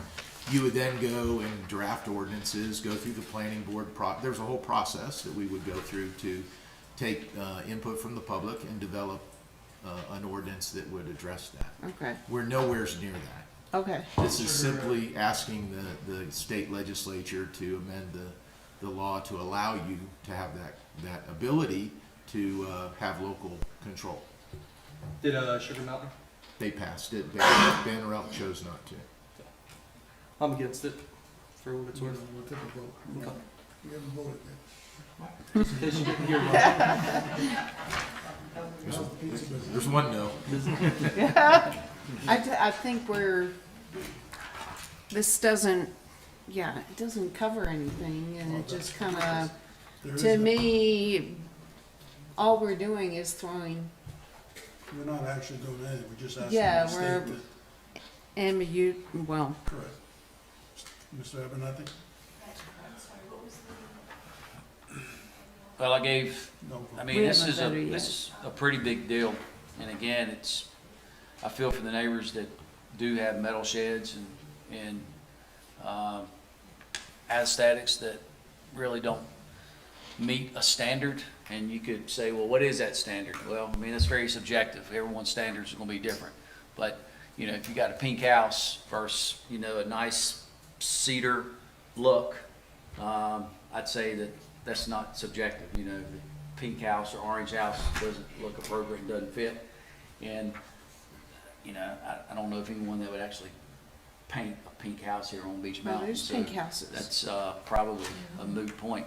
you would then go and draft ordinances, go through the planning board. There's a whole process that we would go through to take input from the public and develop an ordinance that would address that. Okay, We're nowhere near that. okay. This is simply asking the state legislature to amend the law to allow you to have that ability to have local control. Did Sugar Mountain? They passed it. Banner Elk chose not to. I'm against it, for what it's We'll worth. take a vote. Okay. We haven't voted yet. In case you didn't hear me. How's the pizza business? There's one no. I think this doesn't, yeah, it doesn't cover anything, and it just kind of, There is to no- me, all we're doing is throwing We're not actually doing anything, we're just asking Yeah, the state we're- to, well, correct. Mr. Abernathy? Well, I gave, No vote. I mean, We this haven't is a, voted yet. this is a pretty big deal. And again, I feel for the neighbors that do have metal sheds and aesthetics that really don't meet a standard. And you could say, well, what is that standard? Well, I mean, it's very subjective. Everyone's standards are gonna be different. But, you know, if you got a pink house versus, you know, a nice cedar look, I'd say that that's not subjective, you know, the pink house or orange house doesn't look appropriate and doesn't fit. And, you know, I don't know if anyone that would actually paint a pink house here on Beach well, Mountain. there's so pink houses. That's probably a moot point.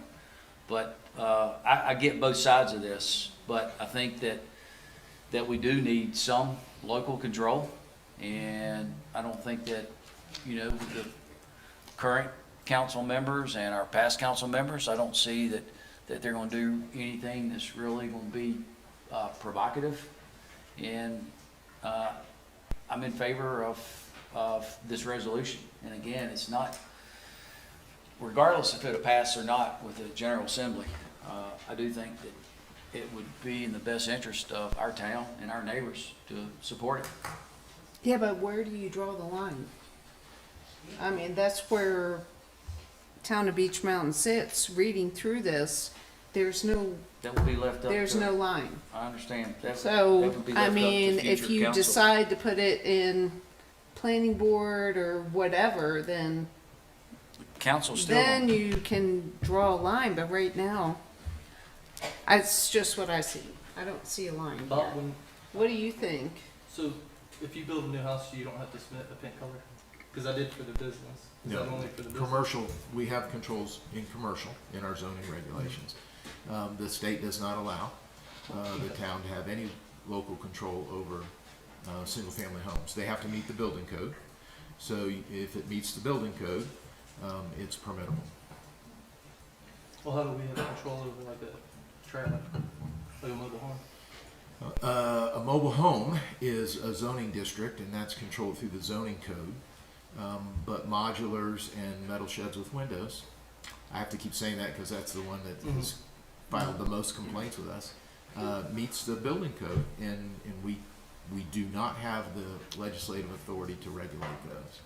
But I get both sides of this, but I think that we do need some local control. And I don't think that, you know, with the current council members and our past council members, I don't see that they're gonna do anything that's really gonna be provocative. And I'm in favor of this resolution. And again, it's not, regardless if it'll pass or not with the General Assembly, I do think that it would be in the best interest of our town and our neighbors to support it. Yeah, but where do you draw the line? I mean, that's where Town of Beach Mountain sits, reading through this, there's no, That would be left up there's to, no line. I understand. That So, would be left I up to mean, if future you council. decide to put it in planning board or whatever, then, Council still. then you can draw a line, but right now, it's just what I see. I don't see a line About here. when, What do you think? so if you build a new house, you don't have to submit a paint color? Because I did for the business. Is that No, only for the business? commercial, we have controls in commercial in our zoning regulations. The state does not allow the town to have any local control over single-family homes. They have to meet the building code. So if it meets the building code, it's permittable. Well, how do we have control over like a trailer, like a mobile home? A mobile home is a zoning district, and that's controlled through the zoning code. But modulars and metal sheds with windows, I have to keep saying that because that's the one that has filed the most complaints with us, meets the building code, and we do not have the legislative authority to regulate those.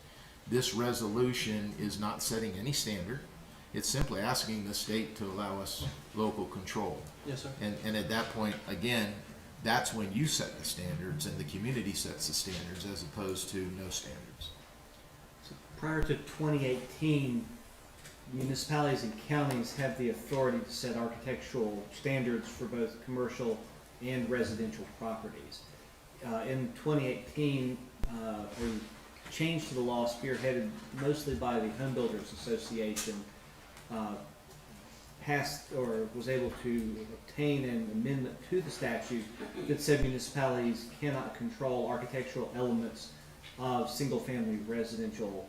This resolution is not setting any standard. It's simply asking the state to allow us local control. Yes, sir. And at that point, again, that's when you set the standards and the community sets the standards as opposed to no standards. Prior to 2018, municipalities and counties have the authority to set architectural standards for both commercial and residential properties. In 2018, a change to the law spearheaded mostly by the Home Builders Association passed or was able to obtain an amendment to the statute that said municipalities cannot control architectural elements of single-family residential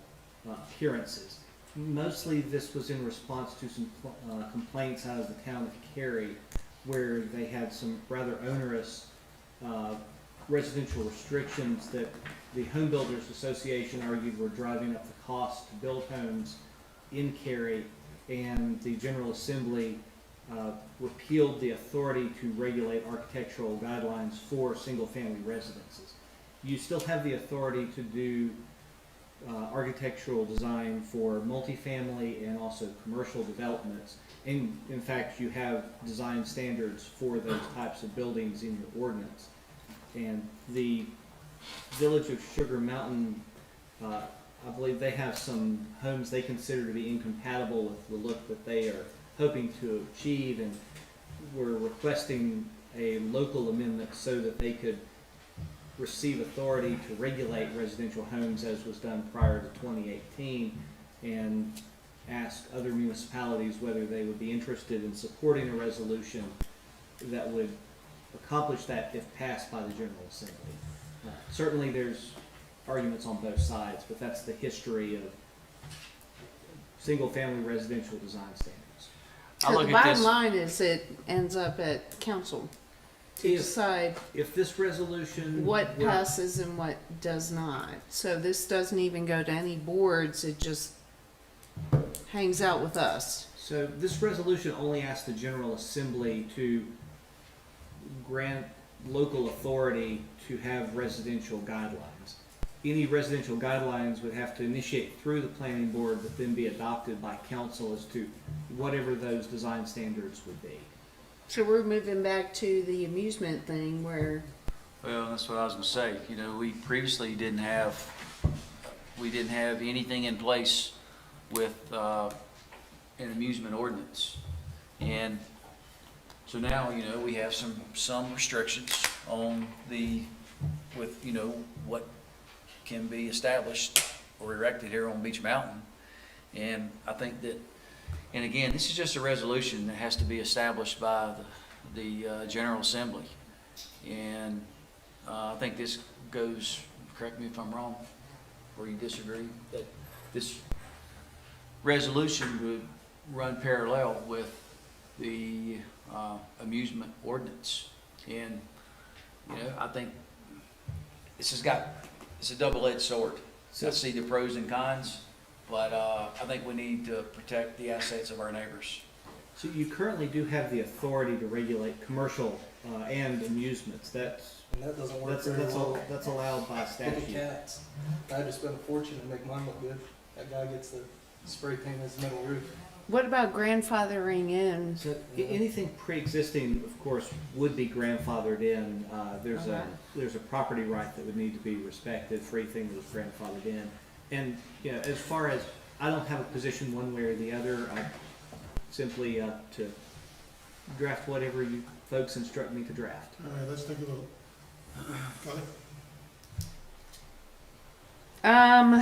appearances. Mostly this was in response to some complaints out of the town of Cary, where they had some rather onerous residential restrictions that the Home Builders Association argued were driving up the cost to build homes in Cary, and the General Assembly repealed the authority to regulate architectural guidelines for single-family residences. You still have the authority to do architectural design for multifamily and also commercial developments. And in fact, you have design standards for those types of buildings in your ordinance. And the Village of Sugar Mountain, I believe they have some homes they consider to be incompatible with the look that they are hoping to achieve, and we're requesting a local amendment so that they could receive authority to regulate residential homes as was done prior to 2018, and ask other municipalities whether they would be interested in supporting a resolution that would accomplish that if passed by the General Assembly. Certainly there's arguments on both sides, but that's the history of single-family residential design standards. I So look the at bottom this, line is it ends up at council to decide If this resolution what were- passes and what does not. So this doesn't even go to any boards, it just hangs out with us. So this resolution only asks the General Assembly to grant local authority to have residential guidelines. Any residential guidelines would have to initiate through the planning board, but then be adopted by council as to whatever those design standards would be. So we're moving back to the amusement thing where, well, that's what I was gonna say, you know, we previously didn't have anything in place with, an amusement ordinance. And so now, you know, we have some restrictions on with, you know, what can be established or erected here on Beach Mountain. And I think that, and again, this is just a resolution that has to be established by the General Assembly. And I think this goes, correct me if I'm wrong, or you disagree, that this resolution would run parallel with the amusement ordinance. And, you know, I think it's a double-edged sword. I see the pros and cons, but I think we need to protect the assets of our neighbors. So you currently do have the authority to regulate commercial and amusements. That's And that doesn't work very well. that's allowed by Look at statute. cats. I had to spend a fortune to make mine look good. That guy gets the spray paint his metal roof. what about grandfathering in? So anything pre-existing, of course, would be grandfathered in. Okay. There's a property right that would need to be respected for anything that was grandfathered in. And, you know, as far as, I don't have a position one way or the other. I simply to draft whatever you folks instruct me to draft. All right, let's take a vote. Kelly? Um,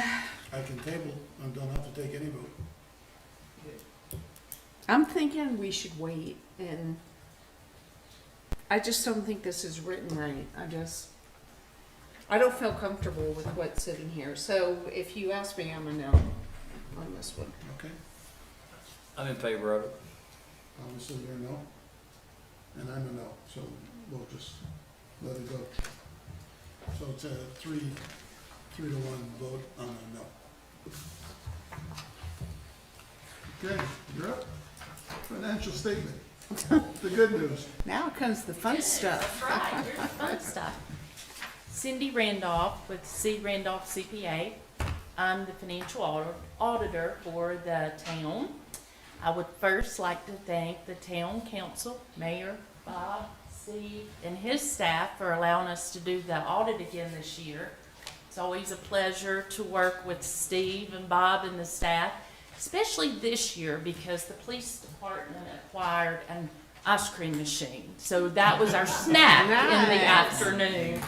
I can table, I don't have to take any vote. I'm thinking we should wait, and I just don't think this is written right. I don't feel comfortable with what's sitting here. So if you ask me, I'm a no on this one. Okay, I'm in favor of it. obviously you're a no, and I'm a no, so we'll just let it go. So it's a 3-1 vote on a no. Okay, you're up. Financial statement. The good news. Now comes the fun stuff. That's right, here's the fun stuff. Cindy Randolph with C. Randolph CPA. I'm the financial auditor for the town. I would first like to thank the town council, Mayor Bob, Steve, and his staff for allowing us to do the audit again this year. It's always a pleasure to work with Steve and Bob and the staff, especially this year because the police department acquired an ice cream machine. So that was our snack in the afternoon,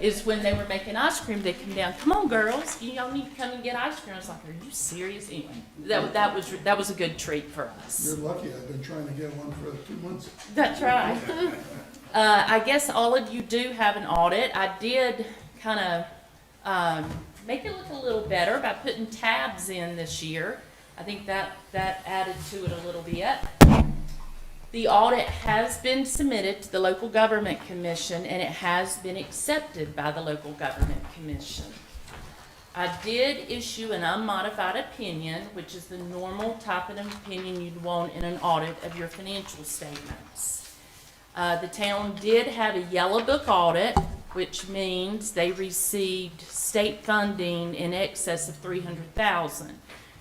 is when they were making ice cream. They come down, come on girls, y'all need to come and get ice cream. I was like, are you serious? Anyway, that was a good treat for us. You're lucky, I've been trying to get one for 2 months. That's right. I guess all of you do have an audit. I did kind of make it look a little better by putting tabs in this year. I think that added to it a little bit. The audit has been submitted to the Local Government Commission, and it has been accepted by the Local Government Commission. I did issue an unmodified opinion, which is the normal type of opinion you'd want in an audit of your financial statements. The town did have a yellow book audit, which means they received state funding in excess of $300,000.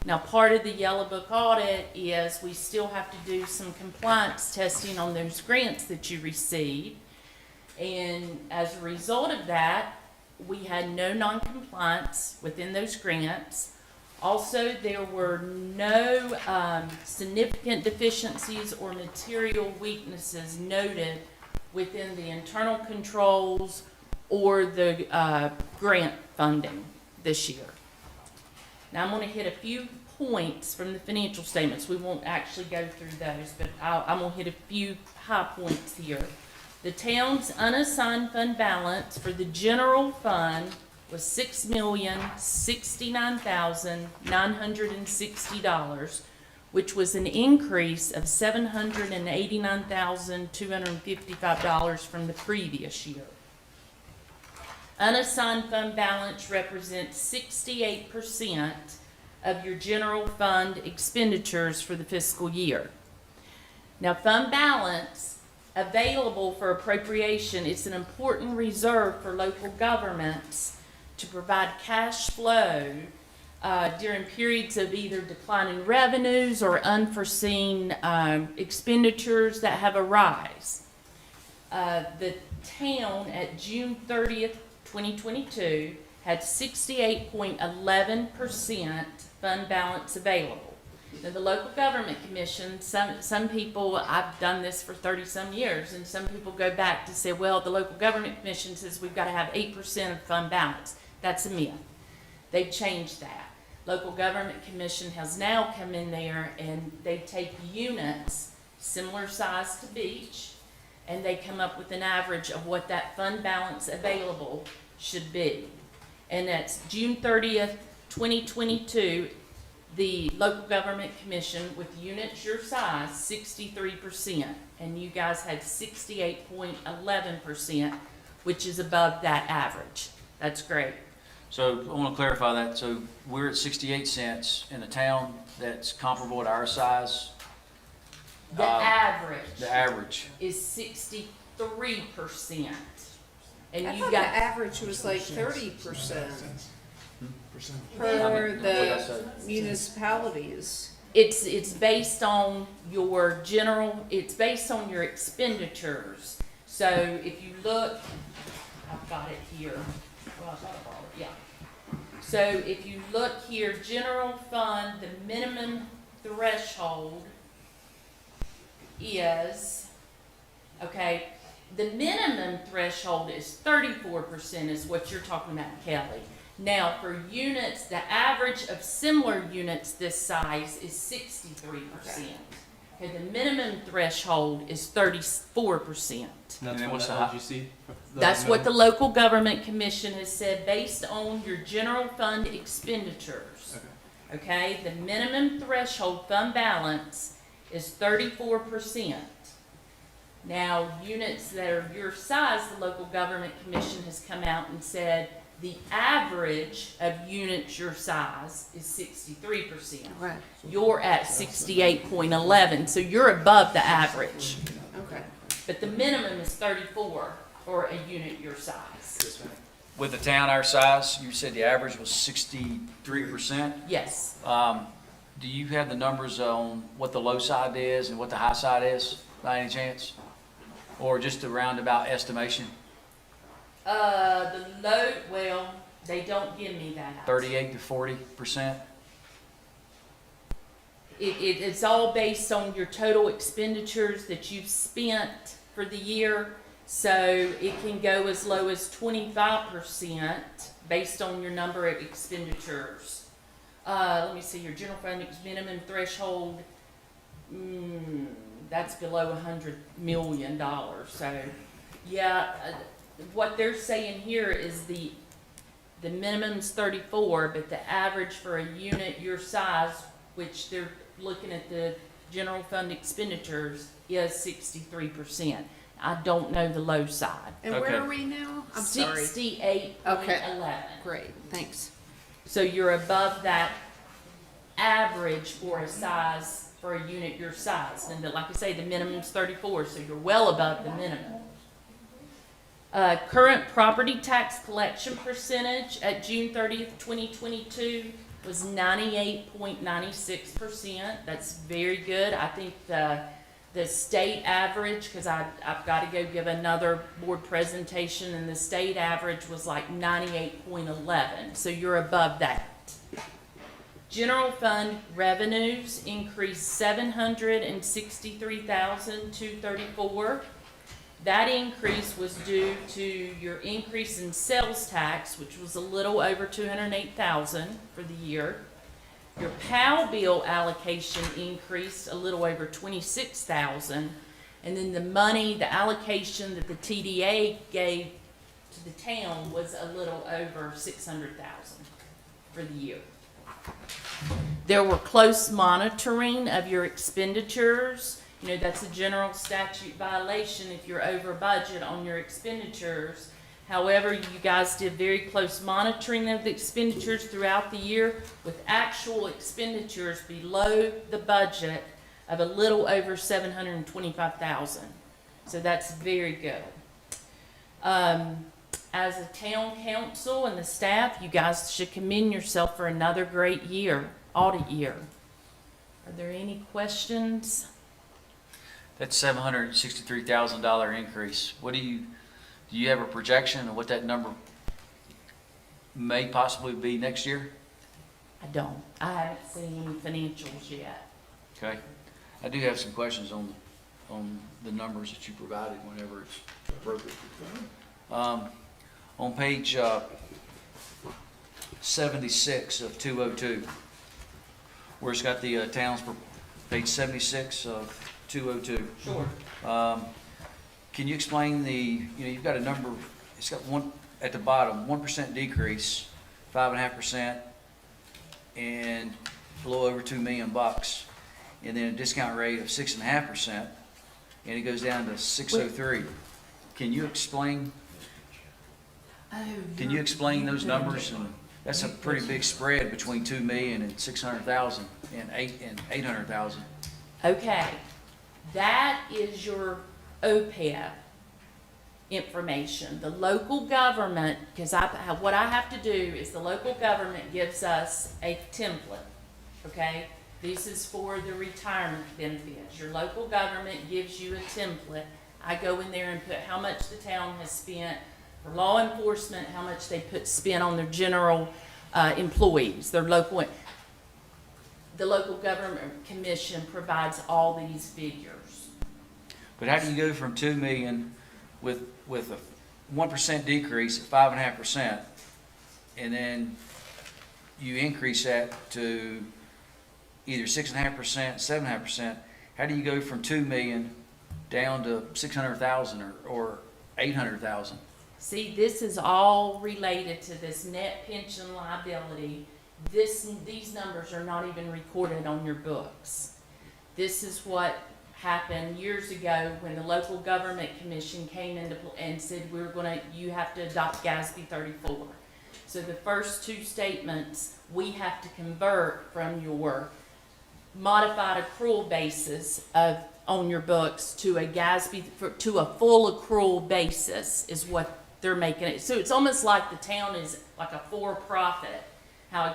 Now, part of the Yellow Book audit is we still have to do some compliance testing on those grants that you received. And as a result of that, we had no non-compliance within those grants. Also, there were no significant deficiencies or material weaknesses noted within the internal controls or the grant funding this year. Now, I'm going to hit a few points from the financial statements. We won't actually go through those, but I'm going to hit a few high points here. The town's unassigned fund balance for the general fund was $6,069,960, which was an increase of $789,255 from the previous year. Unassigned fund balance represents 68% of your general fund expenditures for the fiscal year. Now, fund balance available for appropriation is an important reserve for local governments to provide cash flow during periods of either declining revenues or unforeseen expenditures that have arisen. The town at June 30th, 2022 had 68.11% fund balance available. Now, the local government commission, some people, I've done this for 30-some years, and some people go back to say, well, the local government commission says we've got to have 8% of fund balance. That's a myth. They've changed that. Local government commission has now come in there and they take units similar size to Beach, and they come up with an average of what that fund balance available should be. And that's June 30th, 2022, the local government commission with units your size, 63%, and you guys had 68.11%, which is above that average. That's great. So I want to clarify that. So we're at 68 cents in a town that's comparable to our size. The average The average. is 63%. And I you thought the got, average was like 30% Percent. for What'd I the say? municipalities. it's based on your general, it's based on your expenditures. So if you look, I've got it here. Well, I thought I brought it, yeah. So if you look here, general fund, the minimum threshold is, okay, the minimum threshold is 34% is what you're talking about, Kelly. Now, for units, the average of similar units this size is 63%. Okay, the minimum threshold is 34%. And then what's the high? That's what the local government commission has said based on your general fund expenditures. Okay, the minimum threshold fund balance is 34%. Now, units that are your size, the local government commission has come out and said the average of units your size is 63%. Right. You're at 68.11, so you're above the average. Okay. But the minimum is 34 for a unit your size. With a town our size, you said the average was 63%. Yes. Do you have the numbers on what the low side is and what the high side is, by any chance? Or just a roundabout estimation? The low, well, they don't give me that. 38 to 40%? It's all based on your total expenditures that you've spent for the year. So it can go as low as 25% based on your number of expenditures. Let me see, your general fund minimum threshold, that's below $100 million. So, yeah, what they're saying here is the minimum's 34, but the average for a unit your size, which they're looking at the general fund expenditures, is 63%. I don't know the low side. And where are we now? I'm sorry. 68.11. Great, thanks. So you're above that average for a size, for a unit your size. And like I say, the minimum's 34, so you're well above the minimum. Current property tax collection percentage at June 30th, 2022 was 98.96%. That's very good. I think the state average, because I've got to go give another board presentation, and the state average was like 98.11. So you're above that. General fund revenues increased $763,234. That increase was due to your increase in sales tax, which was a little over $208,000 for the year. Your PAL bill allocation increased a little over $26,000, and then the allocation that the TDA gave to the town was a little over $600,000 for the year. There were close monitoring of your expenditures. You know, that's a general statute violation if you're over budget on your expenditures. However, you guys did very close monitoring of the expenditures throughout the year, with actual expenditures below the budget of a little over $725,000. So that's very good. As a town council and the staff, you guys should commend yourself for another great year, audit year. Are there any questions? That $763,000 increase, do you have a projection of what that number may possibly be next year? I don't. I haven't seen any financials yet. Okay. I do have some questions on the numbers that you provided whenever it's appropriate. On page 76 of 202, where it's got the towns, page 76 of 202. Sure. Can you explain you've got a number, it's got one at the bottom, 1% decrease, 5.5%, and a little over $2 million, and then a discount rate of 6.5%, and it goes down to 603. Can you explain those numbers? And that's a pretty big spread between $2 million and $600,000 and $800,000. Okay. That is your OPEB information. The local government, because what I have to do is the local government gives us a template, okay? This is for the retirement benefits. Your local government gives you a template. I go in there and put how much the town has spent for law enforcement, how much they spent on their general employees, their local. The local government commission provides all these figures. But how do you go from $2 million with a 1% decrease at 5.5%, and then you increase that to either 6.5%, 7.5%? How do you go from $2 million down to $600,000 or $800,000? See, this is all related to this net pension liability. These numbers are not even recorded on your books. This is what happened years ago when the local government commission came into and said you have to adopt GASB 34. So the first two statements we have to convert from your modified accrual basis on your books to a GASB to a full accrual basis is what they're making it. So it's almost like the town is like a for-profit. How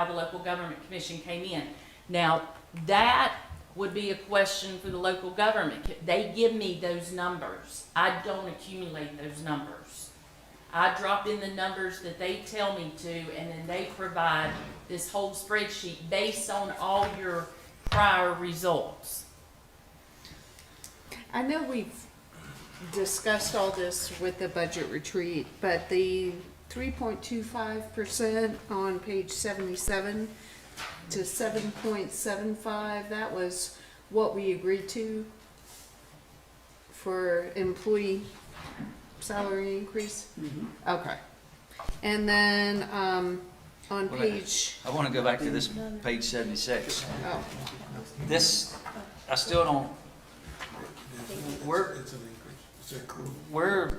the local government commission came in. Now that would be a question for the local government. They give me those numbers. I don't accumulate those numbers. I drop in the numbers that they tell me to, and then they provide this whole spreadsheet based on all your prior results. I know we've discussed all this with the budget retreat, but the 3.25% on page 77 to 7.75, that was what we agreed to for employee salary increase? Mm-hmm. Okay. And then on page... I want to go back to this page 76. Oh. This, I still don't, It's an increase. It's a accrual.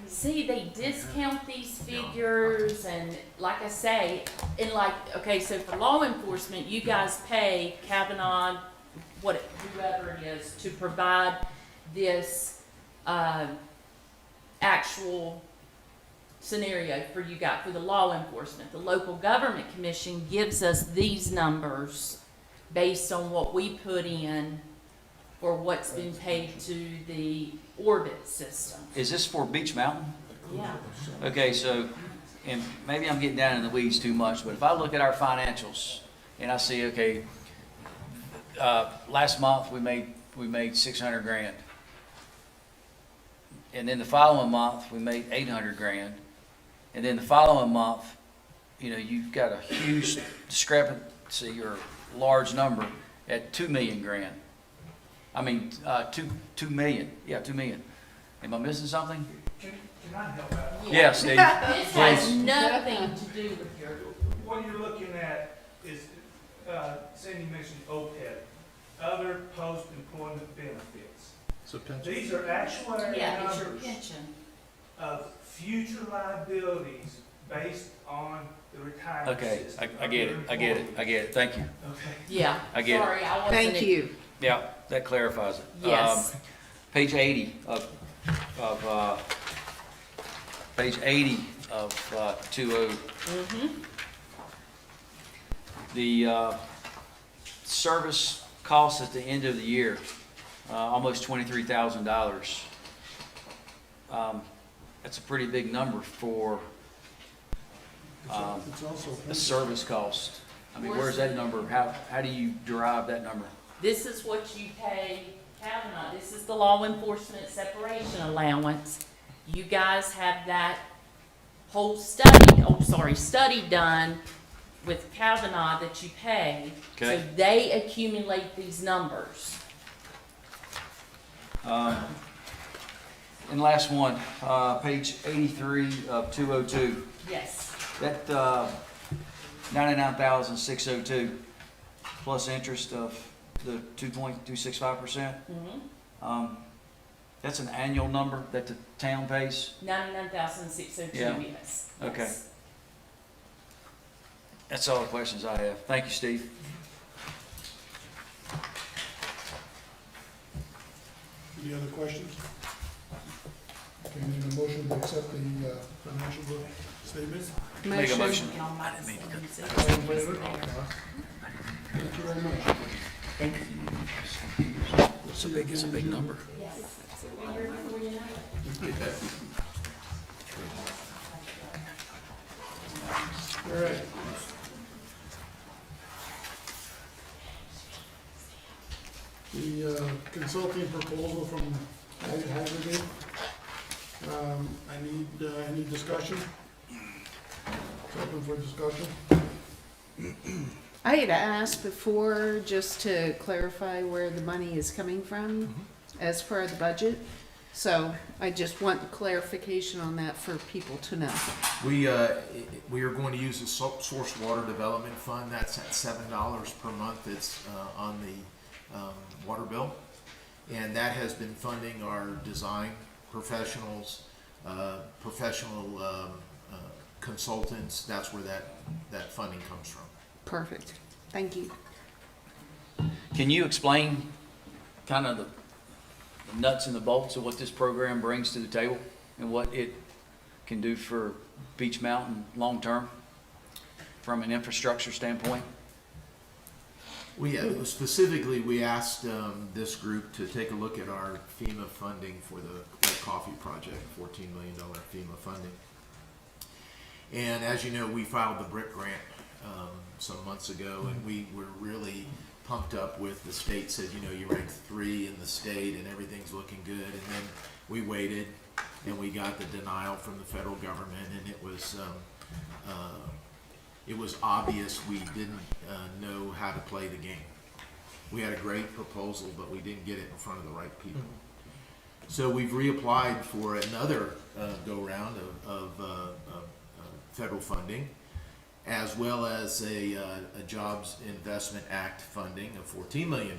See, they discount these figures, and like I say, so for law enforcement, you guys pay Kavanaugh, whoever it is, to provide this actual scenario for you guys, for the law enforcement. The local government commission gives us these numbers based on what we put in for what's been paid to the orbit system. Is this for Beach Mountain? Yeah. Okay, so, and maybe I'm getting down in the weeds too much, but if I look at our financials and I see, okay, last month we made 600 grand. And then the following month we made 800 grand. And then the following month, you know, you've got a huge discrepancy or large number at 2 million grand. I mean, 2 million. Yeah, 2 million. Am I missing something? Can I help out? Yeah, Steve. This has Please. nothing to do with your, What you're looking at is, Cindy mentioned OPEB, other post-employment benefits. So pension. These are actuary yeah, it's your numbers pension. of future liabilities based on the retirement Okay, system. I get it, I get it, I get it. Thank you. Okay. Yeah, I get it. sorry, I wasn't. Thank you. Yeah, that clarifies it. Yes. Page 80 page 80 of 20. The service costs at the end of the year, almost $23,000. That's a pretty big number for It's also. a service cost. I mean, where's that number? How do you derive that number? This is what you pay Kavanaugh. This is the law enforcement separation allowance. You guys have that whole study done with Kavanaugh that you pay. Okay. So they accumulate these numbers. And last one, page 83 of 202. Yes. That 99,602 plus interest of the 2.265%. That's an annual number that the town pays. 99,602. Yeah. Yes. Okay. Yes. That's all the questions I have. Thank you, Steve. Any other questions? Okay, need a motion to accept the financial statement? Make a motion. I didn't mean to All in favor? Thank you very much. Thank you. It's a big number. All right. The consulting proposal from Aggregate. I need any discussion? It's open for discussion. I had asked before, just to clarify where the money is coming from as per the budget. So I just want clarification on that for people to know. We are going to use the Source Water Development Fund. That's at $7 per month. It's on the water bill. And that has been funding our design professionals, professional consultants. That's where that funding comes from. Perfect. Thank you. Can you explain kind of the nuts and the bolts of what this program brings to the table and what it can do for Beach Mountain long-term from an infrastructure standpoint? Specifically, we asked this group to take a look at our FEMA funding for the Red Coffee Project, $14 million FEMA funding. And as you know, we filed the BRIC grant some months ago, and we were really pumped up with the state said, you know, you ranked 3 in the state and everything's looking good. And then we waited and we got the denial from the federal government, and it was obvious we didn't know how to play the game. We had a great proposal, but we didn't get it in front of the right people. So we've reapplied for another go-round of federal funding, as well as a Jobs Investment Act funding of $14 million.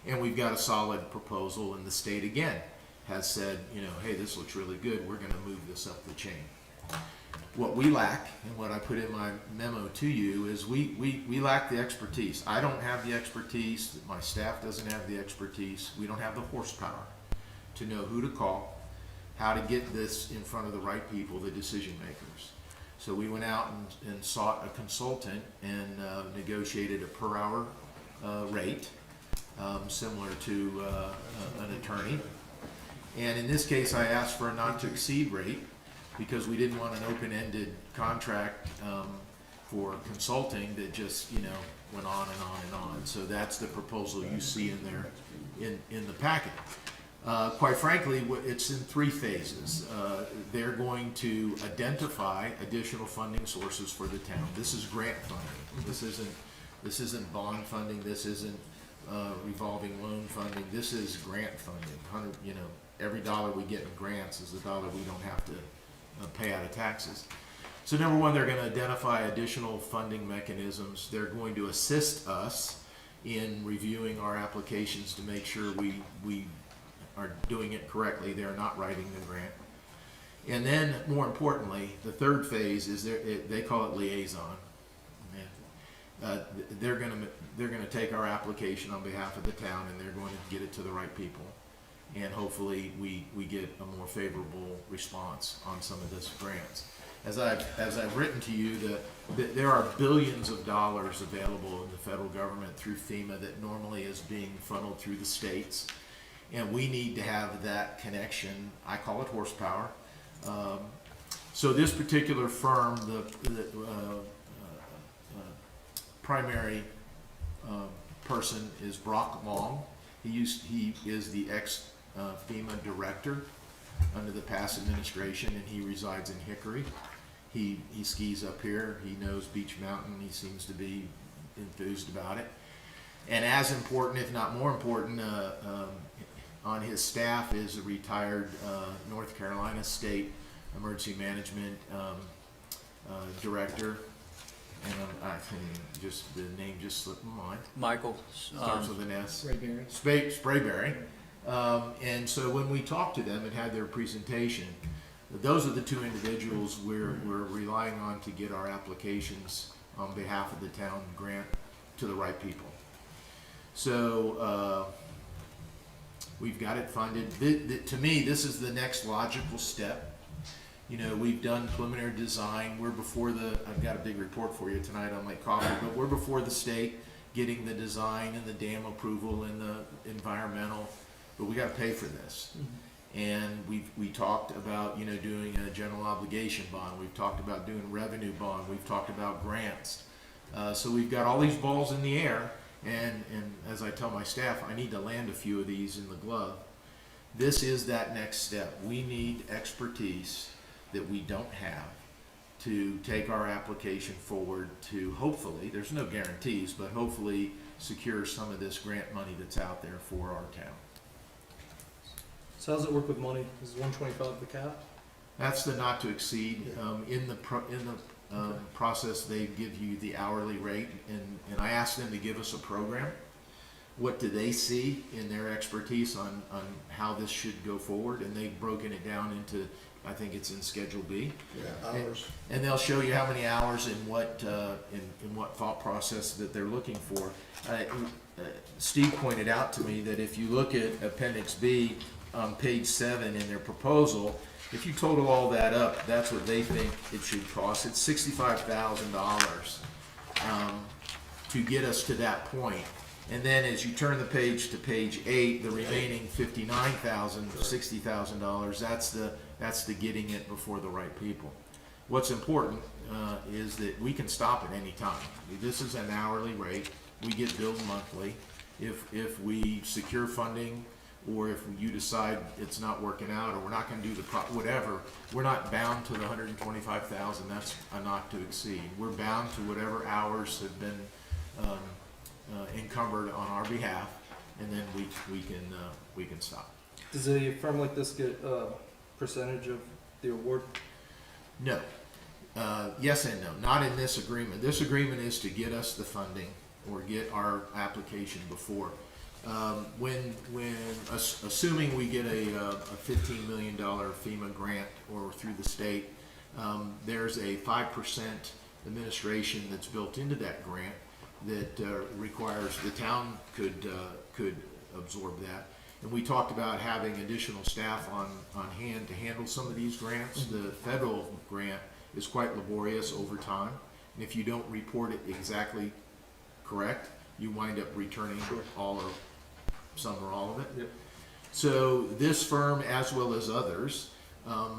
And we've got a solid proposal, and the state again has said, you know, hey, this looks really good. We're going to move this up the chain. What we lack, and what I put in my memo to you, is we lack the expertise. I don't have the expertise. My staff doesn't have the expertise. We don't have the horsepower to know who to call, how to get this in front of the right people, the decision makers. So we went out and sought a consultant and negotiated a per hour rate, similar to an attorney. And in this case, I asked for a not to exceed rate because we didn't want an open-ended contract for consulting that just, you know, went on and on and on. So that's the proposal you see in there in the packet. Quite frankly, it's in 3 phases. They're going to identify additional funding sources for the town. This is grant funding. This isn't bond funding. This isn't revolving loan funding. This is grant funding. You know, every dollar we get in grants is a dollar we don't have to pay out of taxes. So number one, they're going to identify additional funding mechanisms. They're going to assist us in reviewing our applications to make sure we are doing it correctly. They're not writing the grant. And then, more importantly, the 3rd phase is they call it liaison. They're going to take our application on behalf of the town, and they're going to get it to the right people. And hopefully we get a more favorable response on some of this grants. As I've written to you, there are billions of dollars available in the federal government through FEMA that normally is being funneled through the states. And we need to have that connection. I call it horsepower. So this particular firm, the primary person is Brock Long. He is the ex-FEMA director under the past administration, and he resides in Hickory. He skis up here. He knows Beech Mountain. He seems to be enthused about it. And as important, if not more important, on his staff is a retired North Carolina State Emergency Management director. And I think just the name just slipped my mind. Michael. Starts with an S. Sprayberry. Sprayberry. And so when we talked to them and had their presentation, those are the 2 individuals we're relying on to get our applications on behalf of the town grant to the right people. So we've got it funded. To me, this is the next logical step. You know, we've done preliminary design. We're before I've got a big report for you tonight on Lake Coffee, but we're before the state getting the design and the dam approval and the environmental, but we got to pay for this. And we talked about, you know, doing a general obligation bond. We've talked about doing revenue bond. We've talked about grants. So we've got all these balls in the air, and as I tell my staff, I need to land a few of these in the glove. This is that next step. We need expertise that we don't have to take our application forward to hopefully, there's no guarantees, but hopefully secure some of this grant money that's out there for our town. So how does it work with money? Is 125 the cap? That's the not to exceed. In the process, they give you the hourly rate, and I asked them to give us a program. What do they see in their expertise on how this should go forward? And they've broken it down into, I think it's in Schedule B. Yeah, hours. And they'll show you how many hours and what in what thought process that they're looking for. Steve pointed out to me that if you look at Appendix B on page 7 in their proposal, if you total all that up, that's what they think it should cost. It's $65,000 to get us to that point. And then as you turn the page to page 8, the remaining $59,000, $60,000, that's the getting it before the right people. What's important is that we can stop at any time. This is an hourly rate. We get billed monthly. If we secure funding, or if you decide it's not working out, or we're not going to do whatever, we're not bound to the $125,000. That's a not to exceed. We're bound to whatever hours have been encumbered on our behalf, and then we can stop. Does a firm like this get a percentage of the award? No. Yes and no. Not in this agreement. This agreement is to get us the funding or get our application before. Assuming we get a $15 million FEMA grant or through the state, there's a 5% administration that's built into that grant that requires the town could absorb that. And we talked about having additional staff on hand to handle some of these grants. The federal grant is quite laborious over time. And if you don't report it exactly correct, you wind up returning all or some or all of it. Yep. So this firm, as well as others,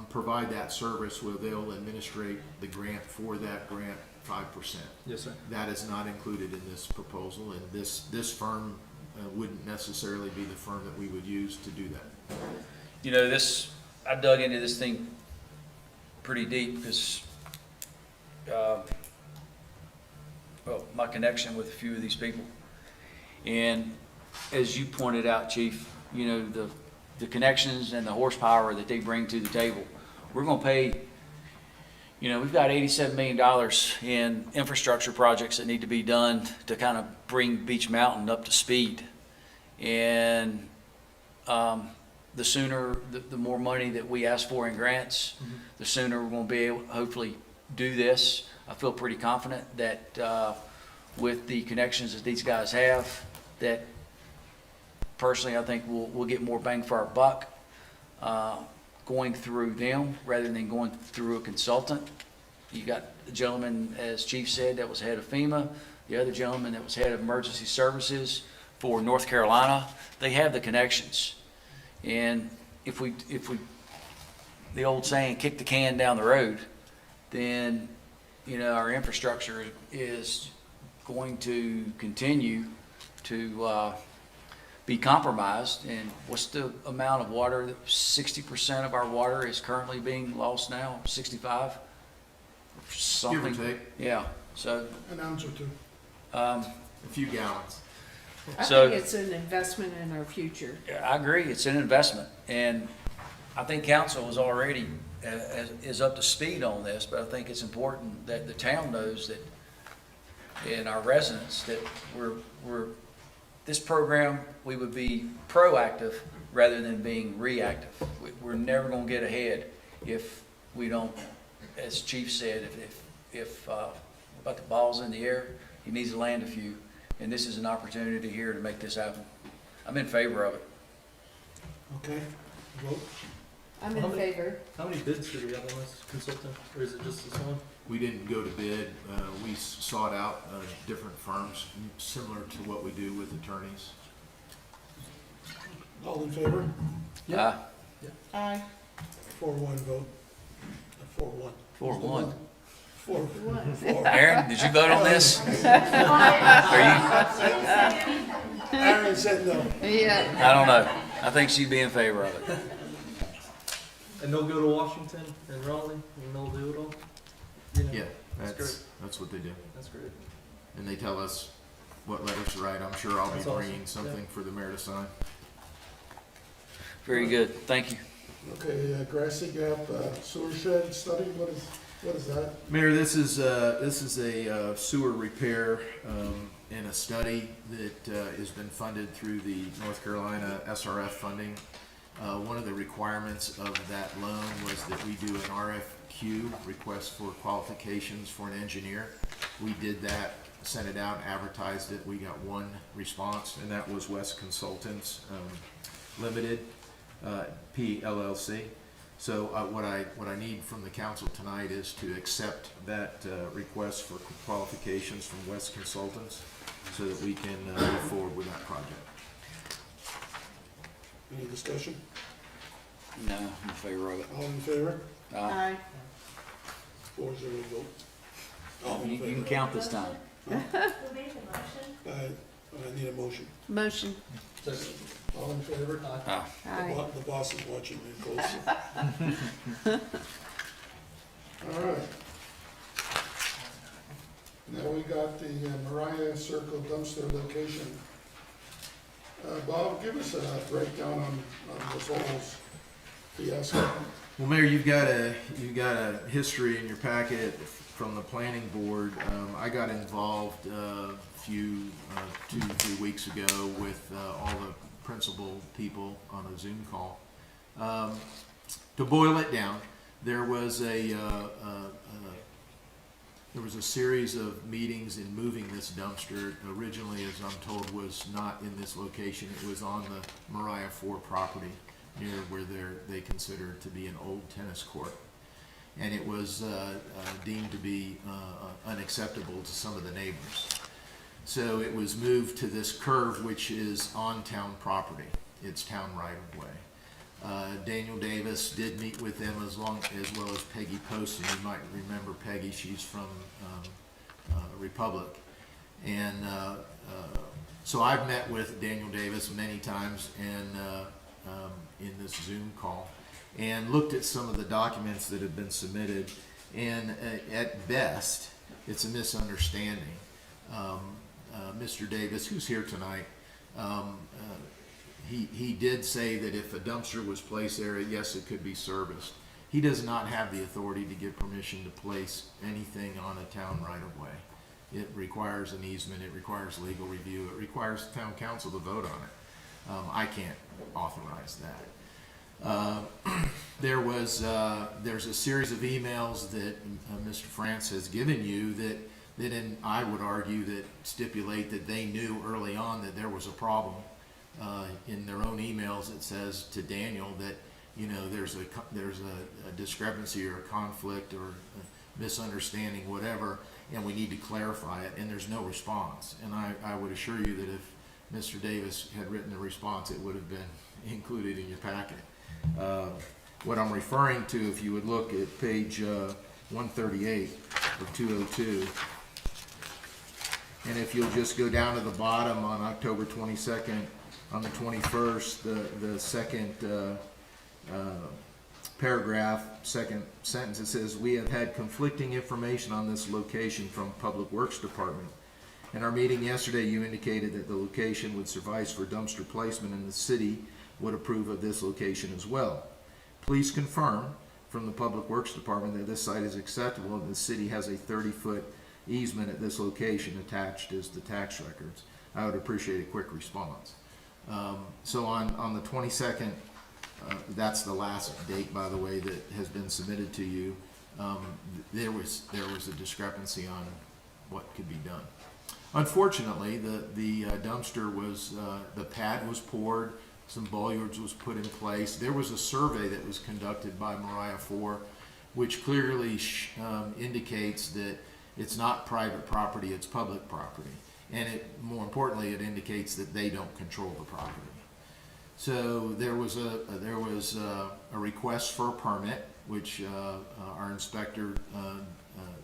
provide that service where they'll administrate the grant for that grant 5%. Yes, sir. That is not included in this proposal, and this firm wouldn't necessarily be the firm that we would use to do that. You know, I dug into this thing pretty deep because, well, my connection with a few of these people. And as you pointed out, Chief, you know, the connections and the horsepower that they bring to the table. We're going to pay, you know, we've got $87 million in infrastructure projects that need to be done to kind of bring Beach Mountain up to speed. And the sooner, the more money that we ask for in grants, the sooner we're going to be able to hopefully do this. I feel pretty confident that with the connections that these guys have, that personally I think we'll get more bang for our buck going through them rather than going through a consultant. You got the gentleman, as Chief said, that was head of FEMA, the other gentleman that was head of emergency services for North Carolina. They have the connections. And if we the old saying, kick the can down the road, then, you know, our infrastructure is going to continue to be compromised. And what's the amount of water? 60% of our water is currently being lost now, 65? Something. Give or take. Yeah, so. An ounce or two. A few gallons. I So- think it's an investment in our future. I agree, it's an investment, and I think council is already, is up to speed on this, but I think it's important that the town knows that, and our residents, that this program, we would be proactive rather than being reactive. We're never gonna get ahead if we don't, as Chief said, if but the ball's in the air, he needs to land a few. And this is an opportunity here to make this happen. I'm in favor of it. Okay, vote. I'm in How many- favor. How many bids do we have on this consultant, or is it just this one? We didn't go to bid. We sought out different firms, similar to what we do with attorneys. All in favor? Aye. Aye. 4-1 vote. 4-1. 4-1. 4. Aaron, did you vote on this? Aaron said no. Yeah. I don't know. I think she'd be in favor of it. And they'll go to Washington and Raleigh, and they'll do it all? You know, Yeah, That's great. that's what they do. That's great. And they tell us what letters to write. I'm sure I'll be That's awesome. bringing something for the mayor to sign. Very good. Thank you. Okay, Grassy Gap sewer shed study, what is that? Mayor, this is a sewer repair and a study that has been funded through the North Carolina SRF funding. One of the requirements of that loan was that we do an RFQ, request for qualifications for an engineer. We did that, sent it out, advertised it. We got one response, and that was West Consultants Limited, PLLC. So what I need from the council tonight is to accept that request for qualifications from West Consultants so that we can move forward with that project. Any discussion? No, I'm in favor of it. All in favor? Aye. 4-0 vote. All in You can favor? count this time. Who made the motion? I need a motion. Motion. All in favor? Aye. Aye. The boss is watching me closely. All right. Now we got the Mariah Circle dumpster location. Bob, give us a breakdown on this whole fiasco. Well, Mayor, you've got a history in your packet from the planning board. I got involved a few 2-3 weeks ago with all the principal people on a Zoom call. To boil it down, there was a there was a series of meetings in moving this dumpster. Originally, as I'm told, was not in this location. It was on the Mariah 4 property near where they consider it to be an old tennis court. And it was deemed to be unacceptable to some of the neighbors. So it was moved to this curve, which is on town property. It's town right of way. Daniel Davis did meet with them as well as Peggy Poston. You might remember Peggy, she's from Republic. And so I've met with Daniel Davis many times and in this Zoom call, and looked at some of the documents that have been submitted, and at best, it's a misunderstanding. Mr. Davis, who's here tonight, he did say that if a dumpster was placed there, yes, it could be serviced. He does not have the authority to give permission to place anything on a town right-of-way. It requires an easement, it requires legal review, it requires the town council to vote on it. I can't authorize that. There's a series of emails that Mr. France has given you that I would argue that stipulate that they knew early on that there was a problem. In their own emails, it says to Daniel that, you know, there's a discrepancy or a conflict or a misunderstanding, whatever, and we need to clarify it, and there's no response. And I would assure you that if Mr. Davis had written a response, it would have been included in your packet. What I'm referring to, if you would look at page 138 of 202, and if you'll just go down to the bottom on October 22nd, on the 21st, the second paragraph, second sentence, it says, "We have had conflicting information on this location from Public Works Department. In our meeting yesterday, you indicated that the location would suffice for dumpster placement and the city would approve of this location as well. Please confirm from the Public Works Department that this site is acceptable and the city has a 30-foot easement at this location attached as the tax records." I would appreciate a quick response. So on the 22nd, that's the last date, by the way, that has been submitted to you. There was a discrepancy on what could be done. Unfortunately, the dumpster was, the pad was poured, some bollards was put in place. There was a survey that was conducted by Mariah 4, which clearly indicates that it's not private property, it's public property. And more importantly, it indicates that they don't control the property. So there was a request for a permit, which our inspector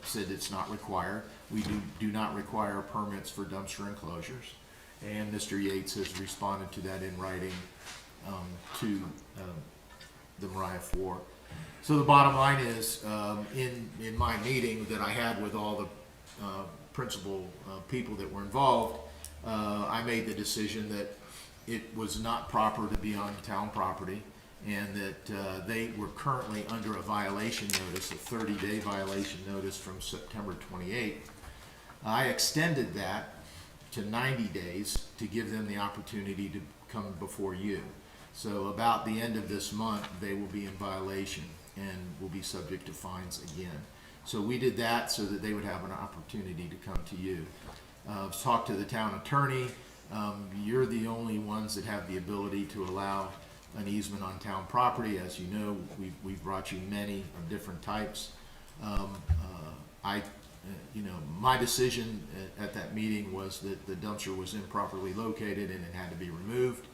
said it's not required. We do not require permits for dumpster enclosures. And Mr. Yates has responded to that in writing to the Mariah 4. So the bottom line is, in my meeting that I had with all the principal people that were involved, I made the decision that it was not proper to be on town property, and that they were currently under a violation notice, a 30-day violation notice from September 28th. I extended that to 90 days to give them the opportunity to come before you. So about the end of this month, they will be in violation and will be subject to fines again. So we did that so that they would have an opportunity to come to you. Talk to the town attorney. You're the only ones that have the ability to allow an easement on town property. As you know, we've brought you many of different types. My decision at that meeting was that the dumpster was improperly located and it had to be removed.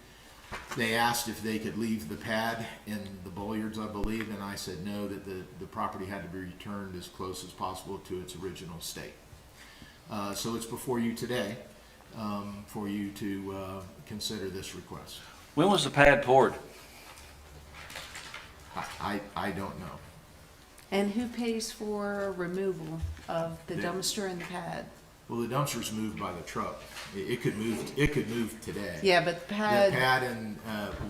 They asked if they could leave the pad and the bollards, I believe, and I said no, that the property had to be returned as close as possible to its original state. So it's before you today for you to consider this request. When was the pad poured? I don't know. And who pays for removal of the dumpster and the pad? Well, the dumpster's moved by the truck. It could move today. Yeah, but the pad. The pad and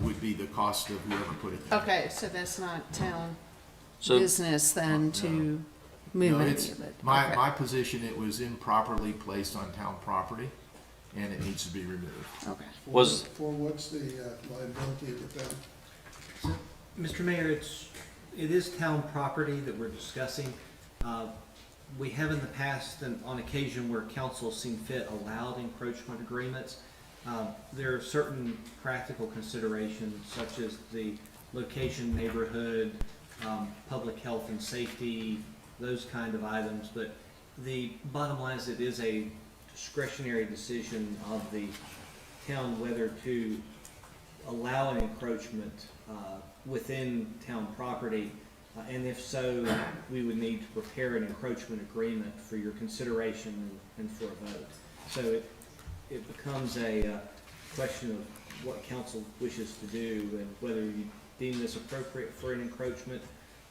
would be the cost of whoever put it there. Okay, so that's not town So- business then to move any it's of it. my Okay. my position. It was improperly placed on town property, and it needs to be removed. Okay. For what's the liability of the town? Mr. Mayor, it is town property that we're discussing. we have in the past, and on occasion where council has seen fit, allowed encroachment agreements. There are certain practical considerations such as the location, neighborhood, public health and safety, those kind of items. But the bottom line is it is a discretionary decision of the town whether to allow an encroachment within town property. And if so, we would need to prepare an encroachment agreement for your consideration and for a vote. So it becomes a question of what council wishes to do and whether you deem this appropriate for an encroachment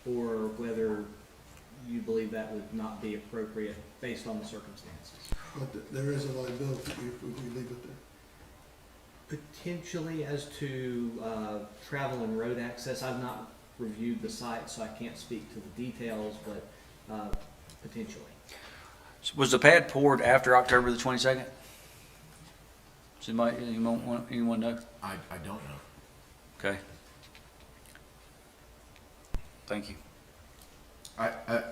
or whether you believe that would not be appropriate based on the circumstances. But there is a liability if we leave it there. Potentially as to travel and road access, I've not reviewed the site, so I can't speak to the details, but potentially. Was the pad poured after October the 22nd? Does anyone know? I don't know. Okay. Thank you.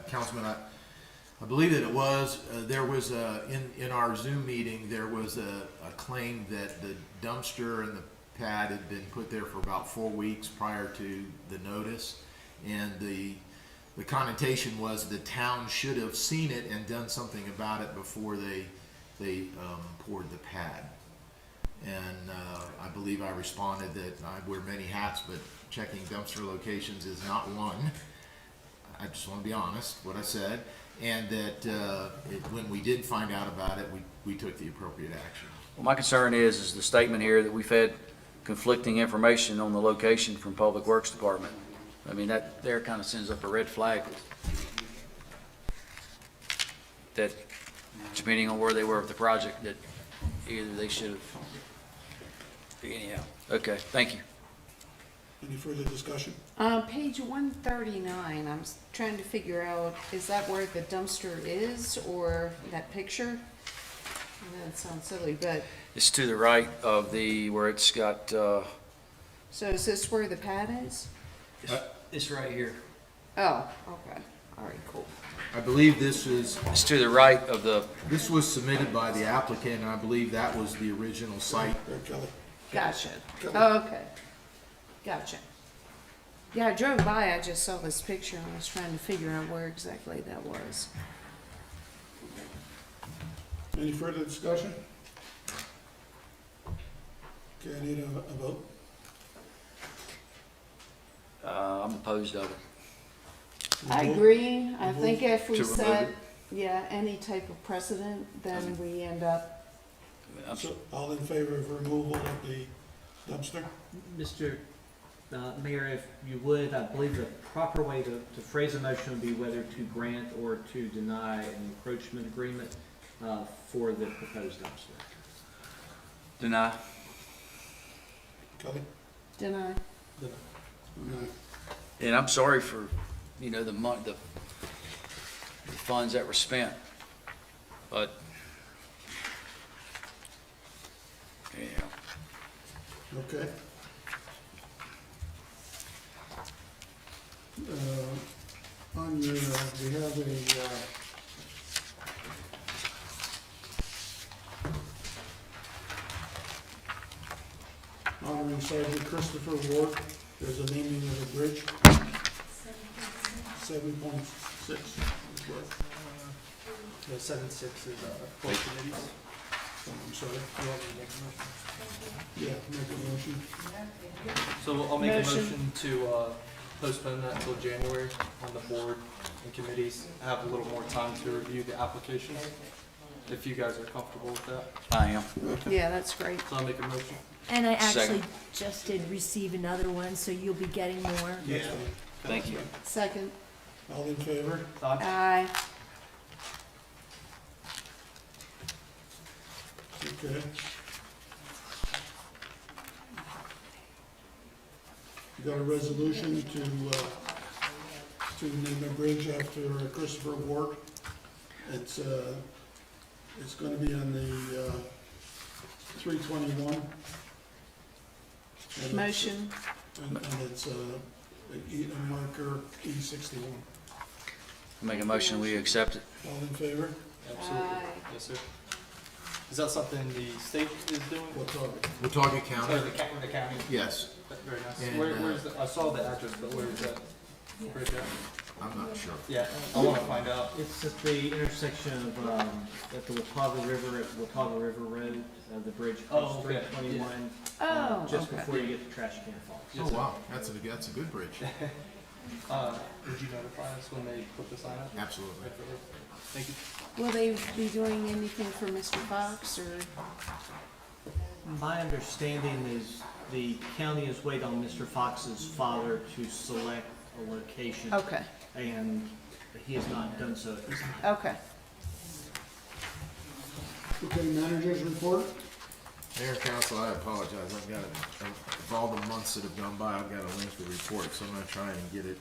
Councilman, I believe that it was, there was in our Zoom meeting, there was a claim that the dumpster and the pad had been put there for about 4 weeks prior to the notice. And the connotation was the town should have seen it and done something about it before they poured the pad. And I believe I responded that I wear many hats, but checking dumpster locations is not one. I just want to be honest, what I said, and that when we did find out about it, we took the appropriate action. Well, my concern is the statement here that we've had conflicting information on the location from Public Works Department. I mean, that there kind of sends up a red flag that depending on where they were with the project, that either they should have, anyhow. Okay, thank you. Any further discussion? Page 139, I'm trying to figure out, is that where the dumpster is, or that picture? I know it sounds silly, but, It's to the right of where it's got, so is this where the pad is? it's right here. Oh, okay, all right, cool. I believe this is, It's to the right of this was submitted by the applicant, and I believe that was the original site. There, Kelly. Gotcha. Oh, okay. Gotcha. Yeah, I drove by, I just saw this picture, and I was trying to figure out where exactly that was. Any further discussion? Okay, I need a vote. I'm opposed of it. I Vote. agree. I Vote think if we to remove set, it. yeah, any type of precedent, then we end up, So, all in favor of removal of the dumpster? Mr. Mayor, if you would, I believe the proper way to phrase a motion would be whether to grant or to deny an encroachment agreement for the proposed dumpster. Deny. Kelly? deny. No. And I'm sorry for, the money, the funds that were spent, but, yeah. Okay. On your, we have honoring Sergeant Christopher Ward, there's a naming of a bridge, 7.6 is what, The 7.6 is full committees. I'm sorry, You want me to make a motion? yeah, make a motion. So I'll make a Motion. motion to postpone that until January on the board and committees. Have a little more time to review the applications, if you guys are comfortable with that. I am. Yeah, that's great. So I'll make a motion. And I Second. actually just did receive another one, so you'll be getting more. That's fine. Thank you. Second. All in favor? Aye. Okay. You got a resolution to name a bridge after Christopher Ward. It's gonna be on the 321. And it's- Motion. And it's a marker E61. Make a motion, we accept it. All in favor? Absolutely. Aye. Yes, sir. Is that something the state is doing? Watauga County, Or the county? yes, Very nice. And, Where's the, I saw the address, but where is that? Bridge at? I'm not sure. Yeah, I wanna find out. It's at the intersection of, at the Watauga River, at Watauga River Road, the bridge across Oh, okay. 321. Oh, Just okay. before you get to Trash Can Falls. Yes, Oh, sir. wow, that's a good bridge. Would you notify us when they put the sign up? Absolutely. Thank you. Will they be doing anything for Mr. Fox or? My understanding is the county is waiting on Mr. Fox's father to select a location. Okay, And he has not done so at this time. okay. Okay, managers report? Mayor and Council, I apologize. Of all the months that have gone by, I've got a lengthy report, so I'm gonna try and get it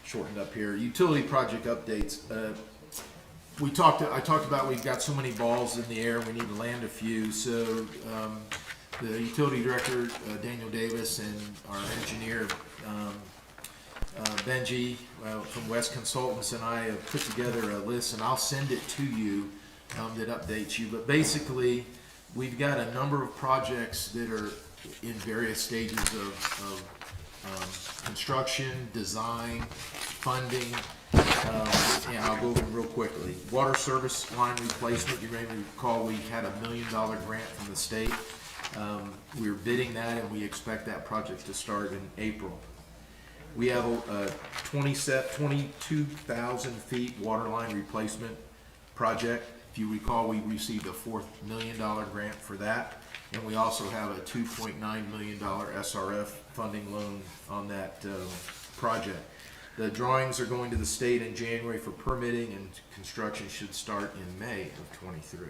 shortened up here. Utility project updates. I talked about we've got so many balls in the air, we need to land a few. So the utility director, Daniel Davis, and our engineer, Benji from West Consultants, and I have put together a list, and I'll send it to you that updates you. But basically, we've got a number of projects that are in various stages of construction, design, funding, and I'll go over them real quickly. Water service line replacement, you may recall we had $1 million grant from the state. We're bidding that, and we expect that project to start in April. We have a 22,000 feet water line replacement project. If you recall, we received a $4 million grant for that, and we also have a $2.9 million SRF funding loan on that project. The drawings are going to the state in January for permitting, and construction should start in May of '23.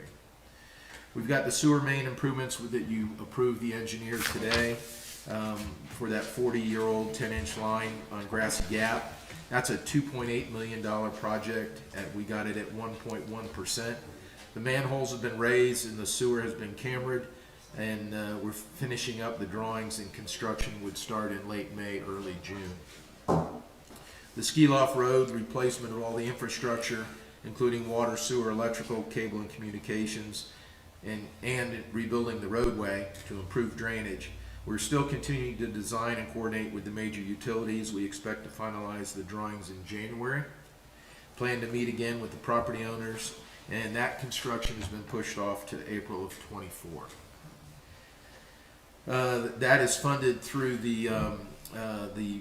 We've got the sewer main improvements that you approved the engineer today for that 40-year-old 10-inch line on Grassy Gap. That's a $2.8 million project, and we got it at 1.1%. The manholes have been raised and the sewer has been cambered, and we're finishing up the drawings, and construction would start in late May, early June. The Ski Loft Road, replacement of all the infrastructure, including water, sewer, electrical, cable, and communications, and rebuilding the roadway to improve drainage. We're still continuing to design and coordinate with the major utilities. We expect to finalize the drawings in January. Plan to meet again with the property owners, and that construction has been pushed off to April of '24. That is funded through the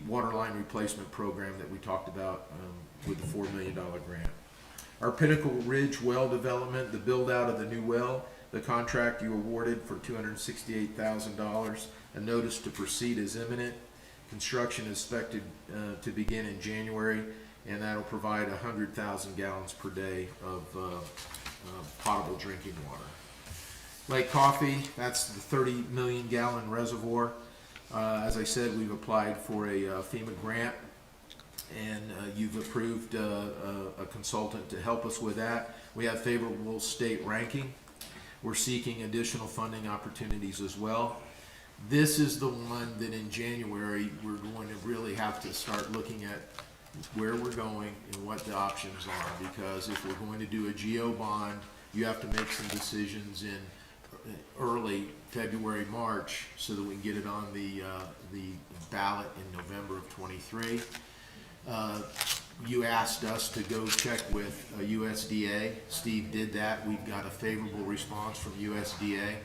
water line replacement program that we talked about with the $4 million grant. Our Pinnacle Ridge well development, the build out of the new well, the contract you awarded for $268,000. A notice to proceed is imminent. Construction is expected to begin in January, and that'll provide 100,000 gallons per day of potable drinking water. Lake Coffee, that's the 30 million gallon reservoir. As I said, we've applied for a FEMA grant, and you've approved a consultant to help us with that. We have favorable state ranking. We're seeking additional funding opportunities as well. This is the one that in January, we're going to really have to start looking at where we're going and what the options are, because if we're going to do a GO bond, you have to make some decisions in early February, March, so that we can get it on the ballot in November of '23. You asked us to go check with USDA. Steve did that. We've got a favorable response from USDA.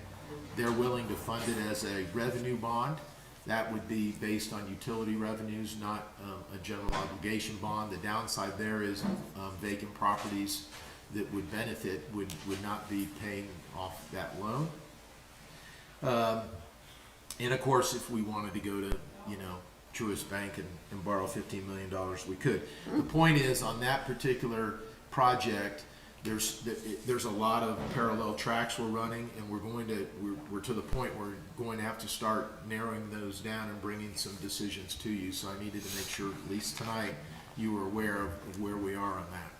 They're willing to fund it as a revenue bond. That would be based on utility revenues, not a general obligation bond. The downside there is vacant properties that would benefit would not be paying off that loan. And of course, if we wanted to go to, Truist Bank and borrow $15 million, we could. The point is, on that particular project, there's a lot of parallel tracks we're running, and we're to the point where we're going to have to start narrowing those down and bringing some decisions to you. So I needed to make sure, at least tonight, you were aware of where we are on that.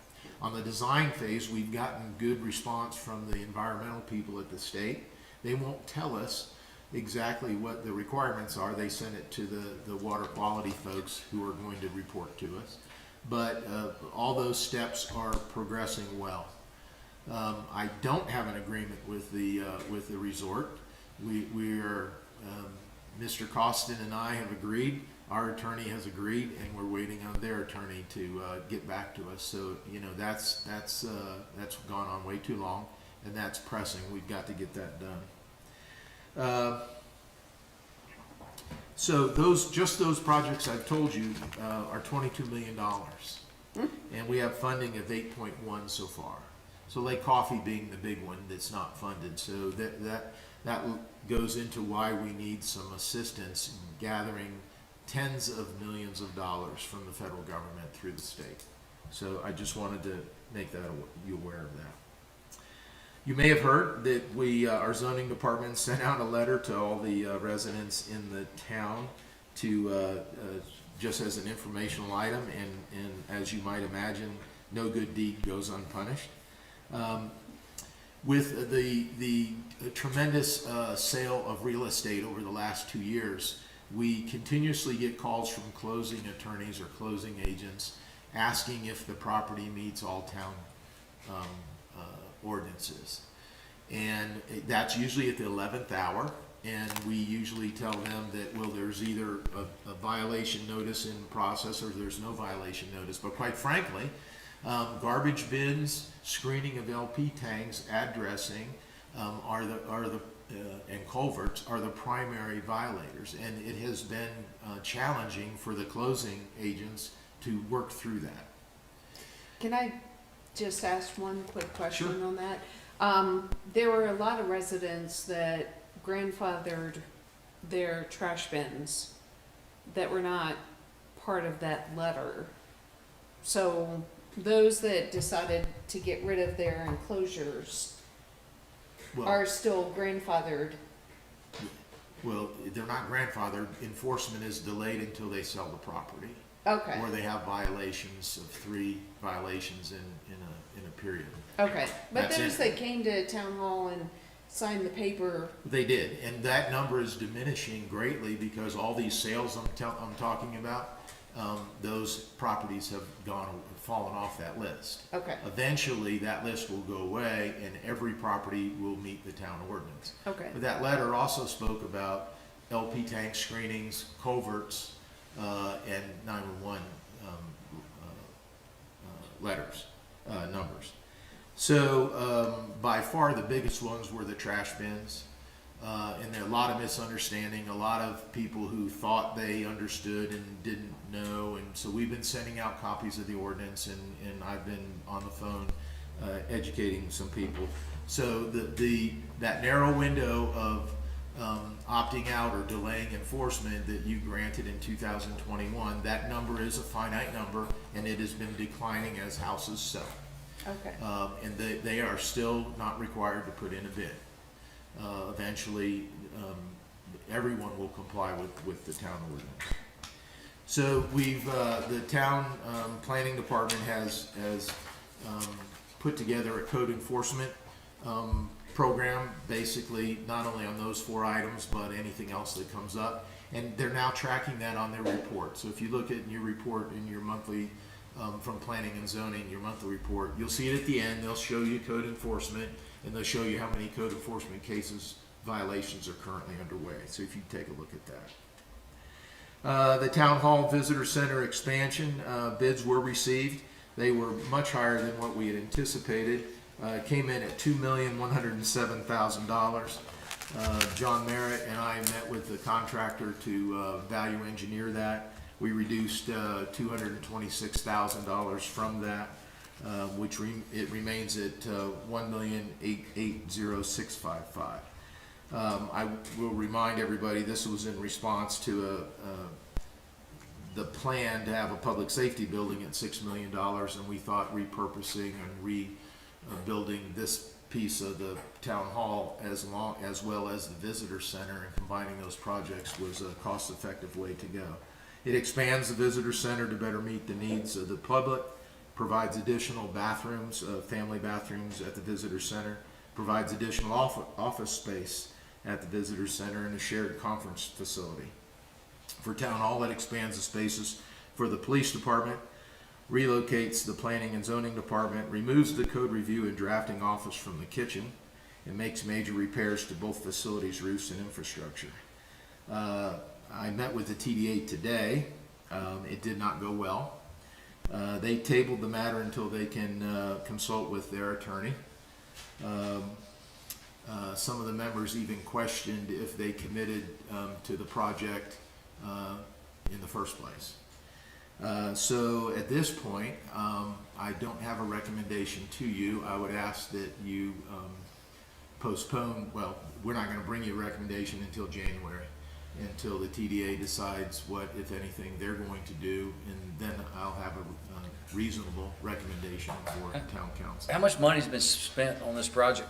On the design phase, we've gotten good response from the environmental people at the state. They won't tell us exactly what the requirements are. They send it to the water quality folks who are going to report to us. but all those steps are progressing well. I don't have an agreement with the resort. We are, Mr. Costin and I have agreed, our attorney has agreed, and we're waiting on their attorney to get back to us. So, you know, that's gone on way too long, and that's pressing. We've got to get that done. So those projects I've told you are $22 million, and we have funding of 8.1 so far. So Lake Coffee being the big one that's not funded. So that goes into why we need some assistance in gathering tens of millions of dollars from the federal government through the state. So I just wanted to make you aware of that. You may have heard that our zoning department sent out a letter to all the residents in the town to just as an informational item, and as you might imagine, no good deed goes unpunished. With the tremendous sale of real estate over the last 2 years, we continuously get calls from closing attorneys or closing agents asking if the property meets all town ordinances. And that's usually at the 11th hour, and we usually tell them that, well, there's either a violation notice in process or there's no violation notice. But quite frankly, garbage bins, screening of LP tanks, addressing and culverts are the primary violators, and it has been challenging for the closing agents to work through that. Can I just ask one quick question Sure. on that? There were a lot of residents that grandfathered their trash bins that were not part of that letter. So those that decided to get rid of their enclosures are still grandfathered. Well, they're not grandfathered. Enforcement is delayed until they sell the property. Okay. Or they have violations of 3 violations in a period. Okay, but That's those it. that came to town hall and signed the paper. They did, and that number is diminishing greatly because all these sales I'm talking about, those properties have fallen off that list. Okay. Eventually, that list will go away, and every property will meet the town ordinance. Okay. But that letter also spoke about LP tank screenings, culverts, and 911 numbers. So by far the biggest ones were the trash bins, and there are a lot of misunderstanding, a lot of people who thought they understood and didn't know, and so we've been sending out copies of the ordinance, and I've been on the phone educating some people. So that narrow window of opting out or delaying enforcement that you granted in 2021, that number is a finite number, and it has been declining as houses sell. Okay. And they are still not required to put in a bid. Eventually, everyone will comply with the town ordinance. So the town planning department has put together a code enforcement program, basically not only on those 4 items, but anything else that comes up. And they're now tracking that on their report. So if you look at your report in your monthly, from planning and zoning, your monthly report, you'll see it at the end. They'll show you code enforcement, and they'll show you how many code enforcement cases, violations are currently underway. So if you take a look at that. The Town Hall Visitor Center expansion, bids were received. They were much higher than what we had anticipated. Came in at $2,107,000. John Merritt and I met with the contractor to value engineer that. We reduced $226,000 from that, which it remains at $1,880,655. I will remind everybody this was in response to the plan to have a public safety building at $6 million, and we thought repurposing and rebuilding this piece of the town hall as well as the visitor center and combining those projects was a cost-effective way to go. It expands the visitor center to better meet the needs of the public, provides additional bathrooms, family bathrooms at the visitor center, provides additional office space at the visitor center and a shared conference facility. For town hall, it expands the spaces for the police department, relocates the planning and zoning department, removes the code review and drafting office from the kitchen, and makes major repairs to both facilities' roofs and infrastructure. I met with the TDA today. It did not go well. They tabled the matter until they can consult with their attorney. Some of the members even questioned if they committed to the project in the first place. So at this point, I don't have a recommendation to you. I would ask that you postpone, well, we're not going to bring you a recommendation until January, until the TDA decides what, if anything, they're going to do, and then I'll have a reasonable recommendation for town council. How much money's been spent on this project?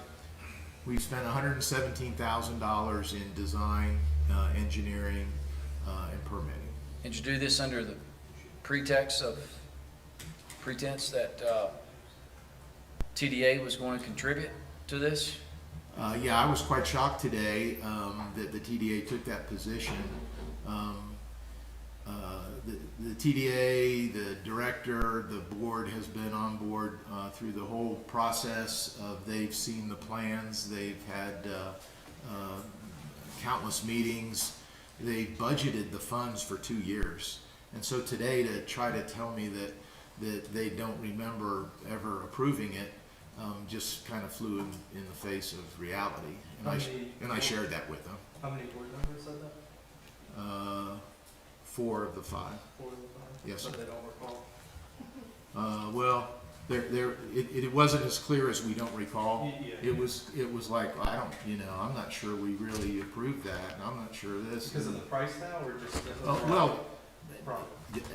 We've spent $117,000 in design, engineering, and permitting. Did you do this under the pretense that TDA was going to contribute to this? Yeah, I was quite shocked today that the TDA took that position. The TDA, the director, the board has been on board through the whole process. They've seen the plans. They've had countless meetings. They budgeted the funds for 2 years. And so today to try to tell me that they don't remember ever approving it just kind of flew in the face of reality. And I shared that with them. How many board members said that? 4 of the 5. 4 of the 5? Yes, sir. But they don't recall? Well, it wasn't as clear as we don't recall. Yeah. It was like, I'm not sure we really approved that, and I'm not sure this. Because of the price now, or just? Well, Problem.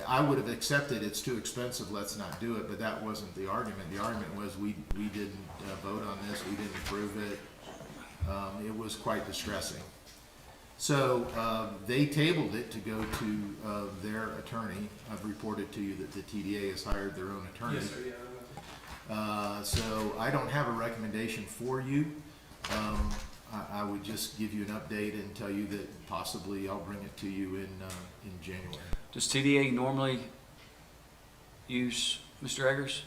I would have accepted it's too expensive, let's not do it, but that wasn't the argument. The argument was we didn't vote on this, we didn't approve it. It was quite distressing. So they tabled it to go to their attorney. I've reported to you that the TDA has hired their own attorney. Yes, sir, yeah, I remember. So I don't have a recommendation for you. I would just give you an update and tell you that possibly I'll bring it to you in January. Does TDA normally use Mr. Eggers?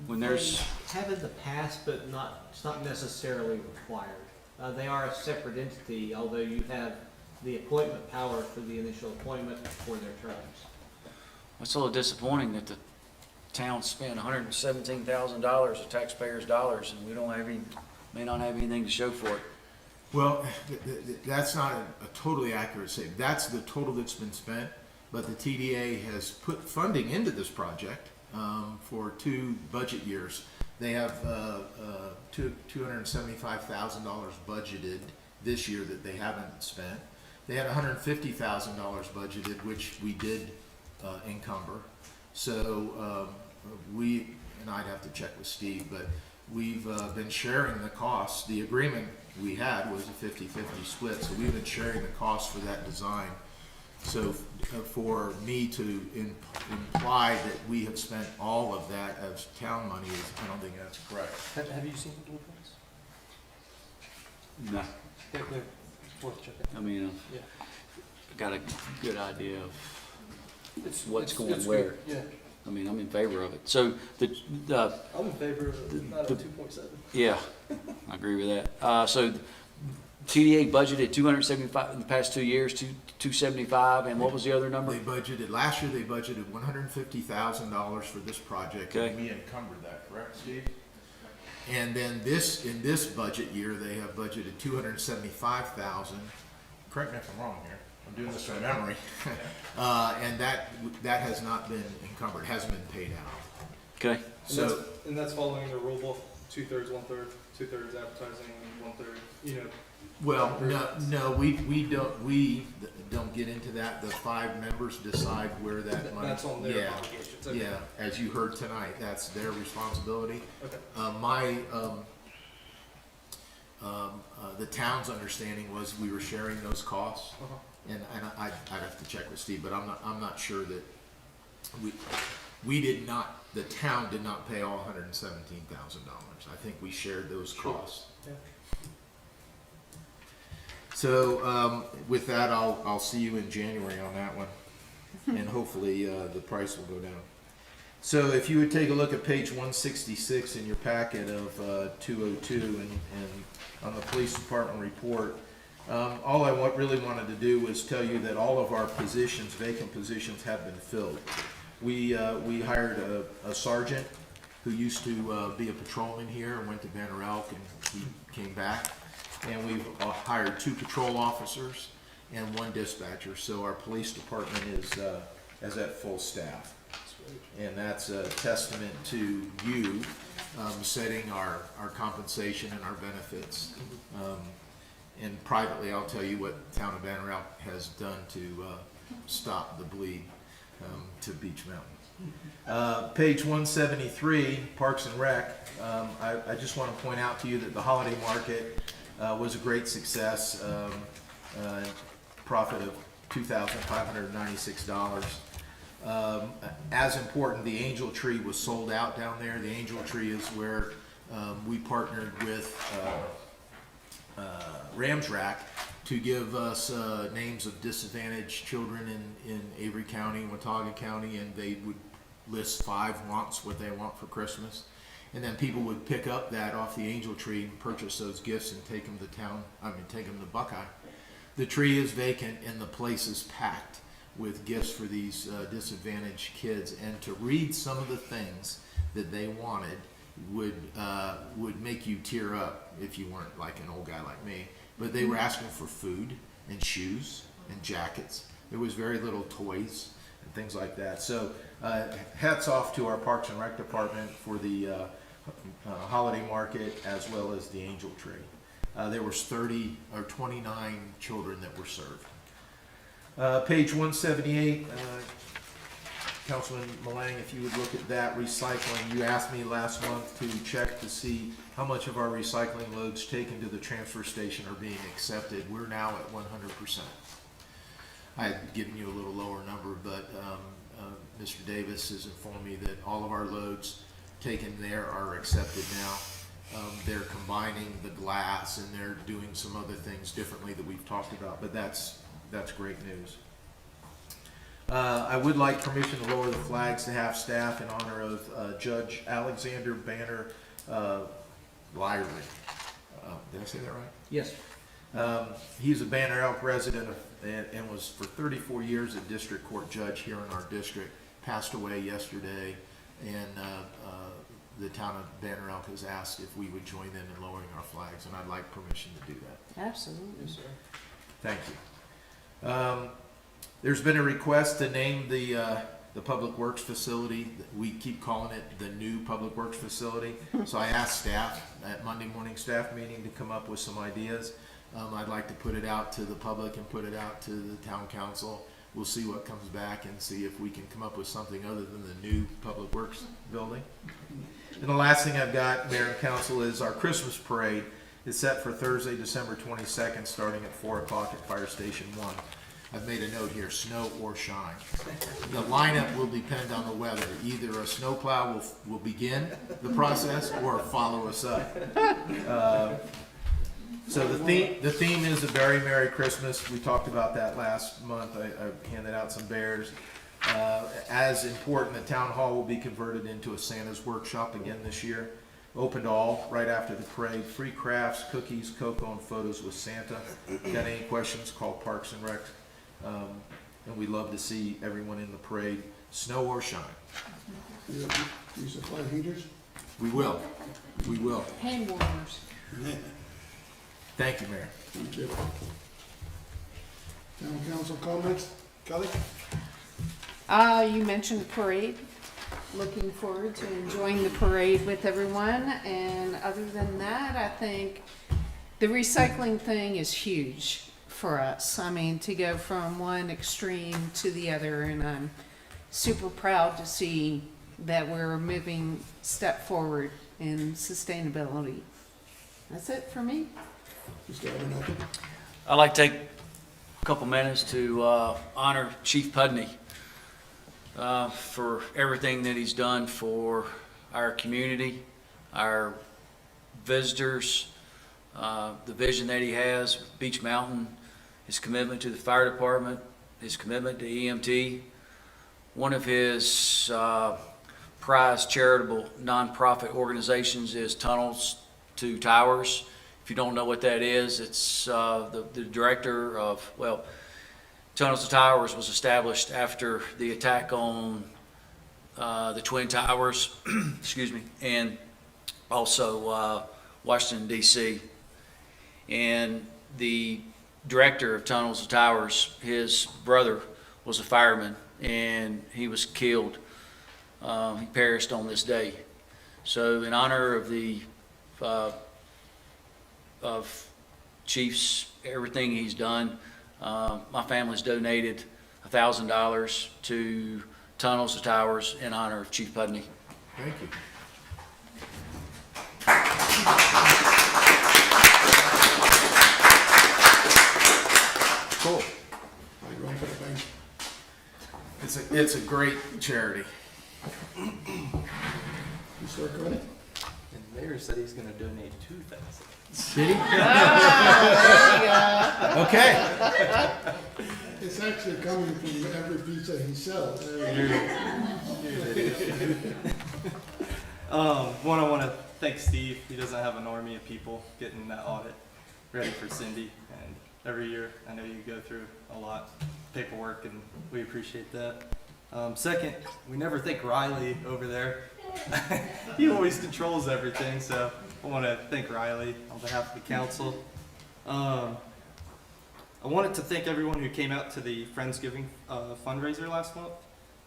When there's, They have in the past, but it's not necessarily required. They are a separate entity, although you have the appointment power for the initial appointment for their terms. it's a little disappointing that the town spent $117,000 of taxpayers' dollars and we don't have may not have anything to show for it. Well, that's not a totally accurate statement. That's the total that's been spent, but the TDA has put funding into this project for 2 budget years. They have $275,000 budgeted this year that they haven't spent. They had $150,000 budgeted, which we did encumber. So and I'd have to check with Steve, but we've been sharing the costs. The agreement we had was a 50-50 split, so we've been sharing the costs for that design. So for me to imply that we have spent all of that as town money, I don't think that's correct. Have you seen the blueprints? No. They're worth checking. I mean, Yeah. I got a good idea of what's It's going good. where. Yeah, I mean, I'm in favor of it. So I'm in favor of not a 2.7. yeah, I agree with that. So TDA budgeted 275 in the past 2 years, 275, and what was the other number? They budgeted, last year they budgeted $150,000 for this project. Okay. And we encumbered that, correct, Steve? And then in this budget year, they have budgeted $275,000. Correct me if I'm wrong here. I'm doing this from memory. And that has not been encumbered, hasn't been paid out. Okay. So And that's following the rule book, 2/3, 1/3, 2/3 advertising, 1/3, well, no, we don't get into that. The 5 members decide where that money. That's on their obligations. Okay. Yeah, as you heard tonight, that's their responsibility. Okay. The town's understanding was we were sharing those costs, Uh-huh. and I'd have to check with Steve, but I'm not sure that we did not. The town did not pay all $117,000. I think we shared those costs. Yeah. So with that, I'll see you in January on that one, and hopefully the price will go down. So if you would take a look at page 166 in your packet of 202 and on the police department report, all I really wanted to do was tell you that all of our positions, vacant positions, have been filled. We hired a sergeant who used to be a patrolman here and went to Banner Elk, and he came back. And we've hired 2 patrol officers and 1 dispatcher. So our police department is at full staff. And that's a testament to you setting our compensation and our benefits. And privately, I'll tell you what Town of Banner Elk has done to stop the bleed to Beech Mountain. Page 173, Parks and Rec. I just want to point out to you that the holiday market was a great success, profit of $2,596. As important, the Angel Tree was sold out down there. The Angel Tree is where we partnered with Ramsrack to give us names of disadvantaged children in Avery County, Watauga County, and they would list 5 wants, what they want for Christmas. And then people would pick up that off the Angel Tree and purchase those gifts and take them to take them to Buckeye. The tree is vacant and the place is packed with gifts for these disadvantaged kids. And to read some of the things that they wanted would make you tear up if you weren't like an old guy like me. But they were asking for food and shoes and jackets. There was very little toys and things like that. So hats off to our Parks and Rec department for the holiday market as well as the Angel Tree. There was 29 children that were served. Page 178, Councilman Malang, if you would look at that recycling. You asked me last month to check to see how much of our recycling loads taken to the transfer station are being accepted. We're now at 100%. I had given you a little lower number, but Mr. Davis has informed me that all of our loads taken there are accepted now. They're combining the glass and they're doing some other things differently that we've talked about, but that's great news. I would like permission to lower the flags to half-staff in honor of Judge Alexander Banner Lyrie. Did I say that right? Yes. He's a Banner Elk resident and was for 34 years a district court judge here in our district. Passed away yesterday, and the town of Banner Elk has asked if we would join them in lowering our flags, and I'd like permission to do that. Absolutely. Yes, sir. Thank you. There's been a request to name the Public Works facility. We keep calling it the new Public Works facility. So I asked staff at Monday morning staff meeting to come up with some ideas. I'd like to put it out to the public and put it out to the town council. We'll see what comes back and see if we can come up with something other than the new Public Works building. And the last thing I've got, Mayor and Council, is our Christmas parade is set for Thursday, December 22nd, starting at 4 o'clock at Fire Station 1. I've made a note here, snow or shine. The lineup will depend on the weather. Either a snowplow will begin the process or follow us up. So the theme is a very Merry Christmas. We talked about that last month. I handed out some bears. As important, the town hall will be converted into a Santa's workshop again this year. Open to all right after the parade. Free crafts, cookies, cocoa, and photos with Santa. Got any questions, call Parks and Rec. And we'd love to see everyone in the parade, snow or shine. You supply heaters? We will. We will. Hand warmers. Thank you, Mayor. Thank you. Town council comments? Kelly? You mentioned the parade. Looking forward to enjoying the parade with everyone. And other than that, I think the recycling thing is huge for us. I mean, to go from one extreme to the other, and I'm super proud to see that we're moving step forward in sustainability. That's it for me. Mr. Abernathy? I'd like to take a couple minutes to honor Chief Pudney for everything that he's done for our community, our visitors, the vision that he has with Beech Mountain, his commitment to the fire department, his commitment to EMT. One of his prized charitable nonprofit organizations is Tunnels to Towers. If you don't know what that is, it's the director of, well, Tunnels to Towers was established after the attack on the Twin Towers, excuse me, and also Washington, D.C. And the director of Tunnels to Towers, his brother was a fireman, and he was killed. He perished on this day. So in honor of the of Chief's everything he's done, my family's donated $1,000 to Tunnels to Towers in honor of Chief Pudney. Thank you. Cool. Are you going for the bank? It's a great charity. You start going? And the mayor said he's gonna donate 2,000. Did he? Okay. It's actually coming from every pizza he sells. One, I want to thank Steve. He doesn't have an army of people getting that audit ready for Cindy. And every year, I know you go through a lot of paperwork, and we appreciate that. Second, we never thank Riley over there. He always controls everything, so I want to thank Riley on behalf of the council. I wanted to thank everyone who came out to the Friendsgiving fundraiser last month.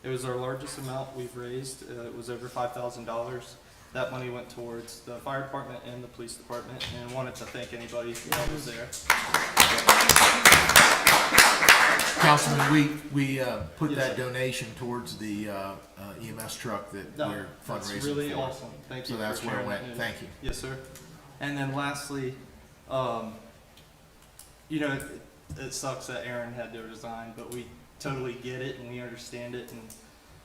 It was our largest amount we've raised. It was over $5,000. That money went towards the fire department and the police department, and I wanted to thank anybody that was there. Councilman, we put that donation towards the EMS truck that No, we're fundraising that's really for. awesome. Thank you. So that's for where it sharing went. that news. Thank you. Yes, sir. And then lastly, it sucks that Aaron had to resign, but we totally get it and we understand it,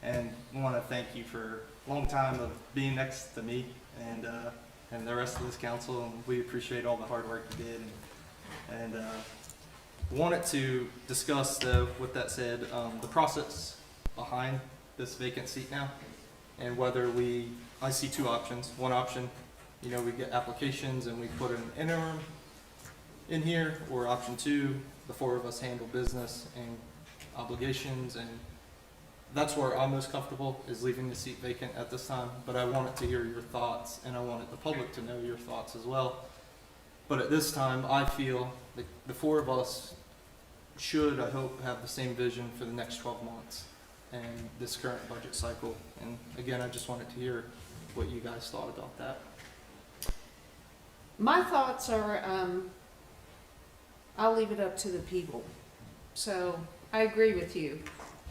and want to thank you for a long time of being next to me and the rest of this council, and we appreciate all the hard work you did. And wanted to discuss, though, with that said, the process behind this vacant seat now, and whether I see two options. One option, we get applications and we put an interim in here, or option two, the four of us handle business and obligations, and that's where I'm most comfortable, is leaving the seat vacant at this time. But I wanted to hear your thoughts, and I wanted the public to know your thoughts as well. But at this time, I feel that the four of us should, I hope, have the same vision for the next 12 months and this current budget cycle. And again, I just wanted to hear what you guys thought about that. My thoughts are, I'll leave it up to the people. So I agree with you.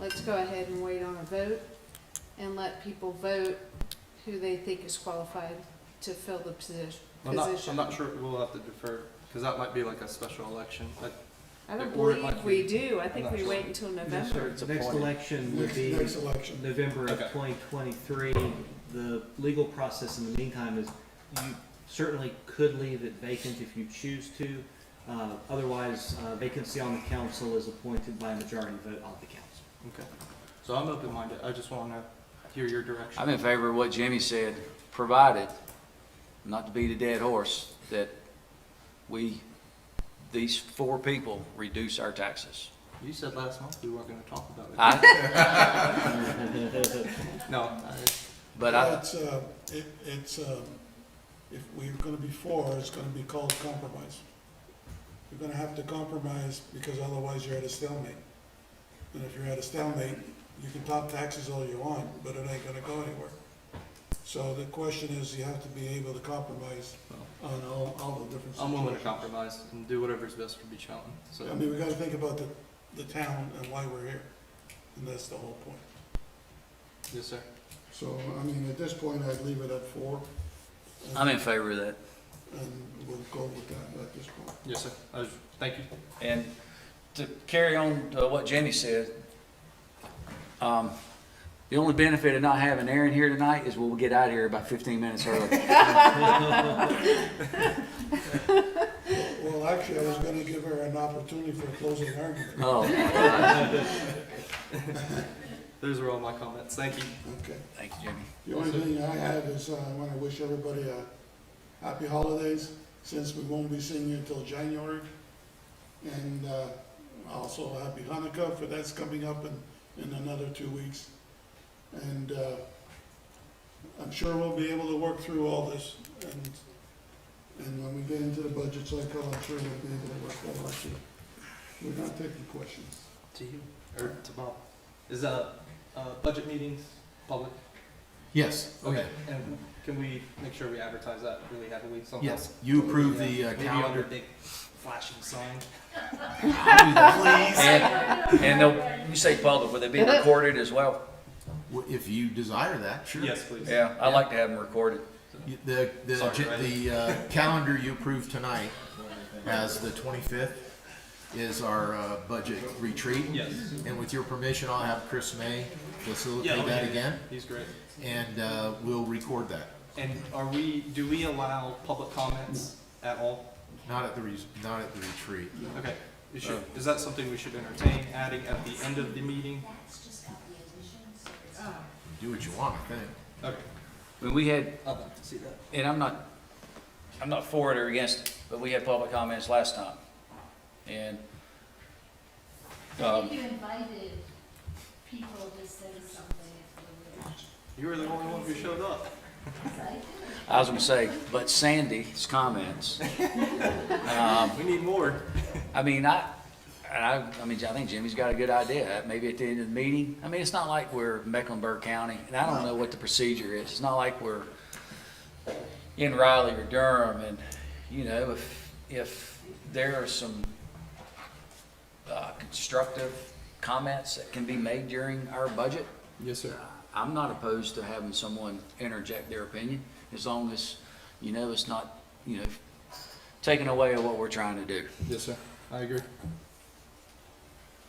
Let's go ahead and wait on a vote and let people vote who they think is qualified to fill the position. I'm not sure we'll have to defer, because that might be like a special election. I don't Or it believe might we be- do. I I'm think not we sure. wait until November. The next election would be Next election. November of Okay. 2023. The legal process in the meantime is you certainly could leave it vacant if you choose to. Otherwise, vacancy on the council is appointed by a majority vote of the council. Okay. So I'm open-minded. I just want to hear your direction. I'm in favor of what Jimmy said, provided, not to beat a dead horse, that these four people reduce our taxes. You said last month we weren't going to talk about it. But if we're gonna be for, it's gonna be called compromise. You're gonna have to compromise, because otherwise you're at a stalemate. And if you're at a stalemate, you can talk taxes all you want, but it ain't gonna go anywhere. So the question is, you have to be able to compromise on all the different situations. I'm willing to compromise and do whatever's best for Beach Mountain. So I mean, we gotta think about the town and why we're here, and that's the whole point. yes, sir. So, I mean, at this point, I'd leave it at 4. I'm in favor of that. And we'll go with that at this point. Yes, sir. Thank you. And to carry on to what Jenny said, the only benefit of not having Aaron here tonight is we'll get out of here about 15 minutes early. Well, actually, I was gonna give her an opportunity for a closing argument. Oh. Those are all my comments. Thank you. Okay. Thank you, Jimmy. The only thing I have is I want to wish everybody a happy holidays, since we won't be seeing you until January. And also a happy Hanukkah, for that's coming up in another 2 weeks. And I'm sure we'll be able to work through all this. And when we get into the budget cycle, I'm sure we'll be able to work that out too. We're not taking questions. To you or to Bob? Is budget meetings public? Yes. Okay. And can we make sure we advertise that really heavily somehow? Yes, you approve the Maybe on calendar. a big flashing sign. And you say public, will they be recorded as well? If you desire that, sure. Yes, please. Yeah, I like to have them recorded. The calendar you approved tonight as the 25th is our budget retreat. Yes. And with your permission, I'll have Chris May facilitate Yeah, that again, He's great. and we'll record that. And do we allow public comments at all? Not at the retreat. Okay. Is that something we should entertain, adding at the end of the meeting? Do what you want, I think. Okay. When we had, I'd like to see that. and I'm not for it or against it, but we had public comments last time. And, I think you invited people to say something if they wish. You were the only one who showed up. I was gonna say, but Sandy's comments, We need more. I mean, I think Jimmy's got a good idea. Maybe at the end of the meeting. I mean, it's not like we're Mecklenburg County, and I don't know what the procedure is. It's not like we're in Raleigh or Durham, and you know, if there are some constructive comments that can be made during our budget, Yes, sir. I'm not opposed to having someone interject their opinion, as long as you know it's not taking away what we're trying to do. Yes, sir. I agree.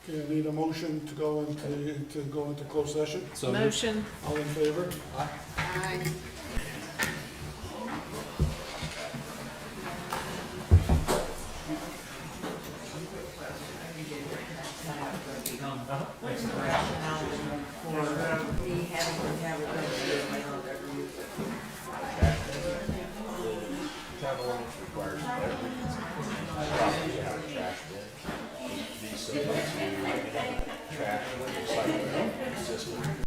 Okay, I need a motion to go into closed session. So Motion. All in favor? Aye. Town ordinance requires trash bin. These subjects to trash recycling system.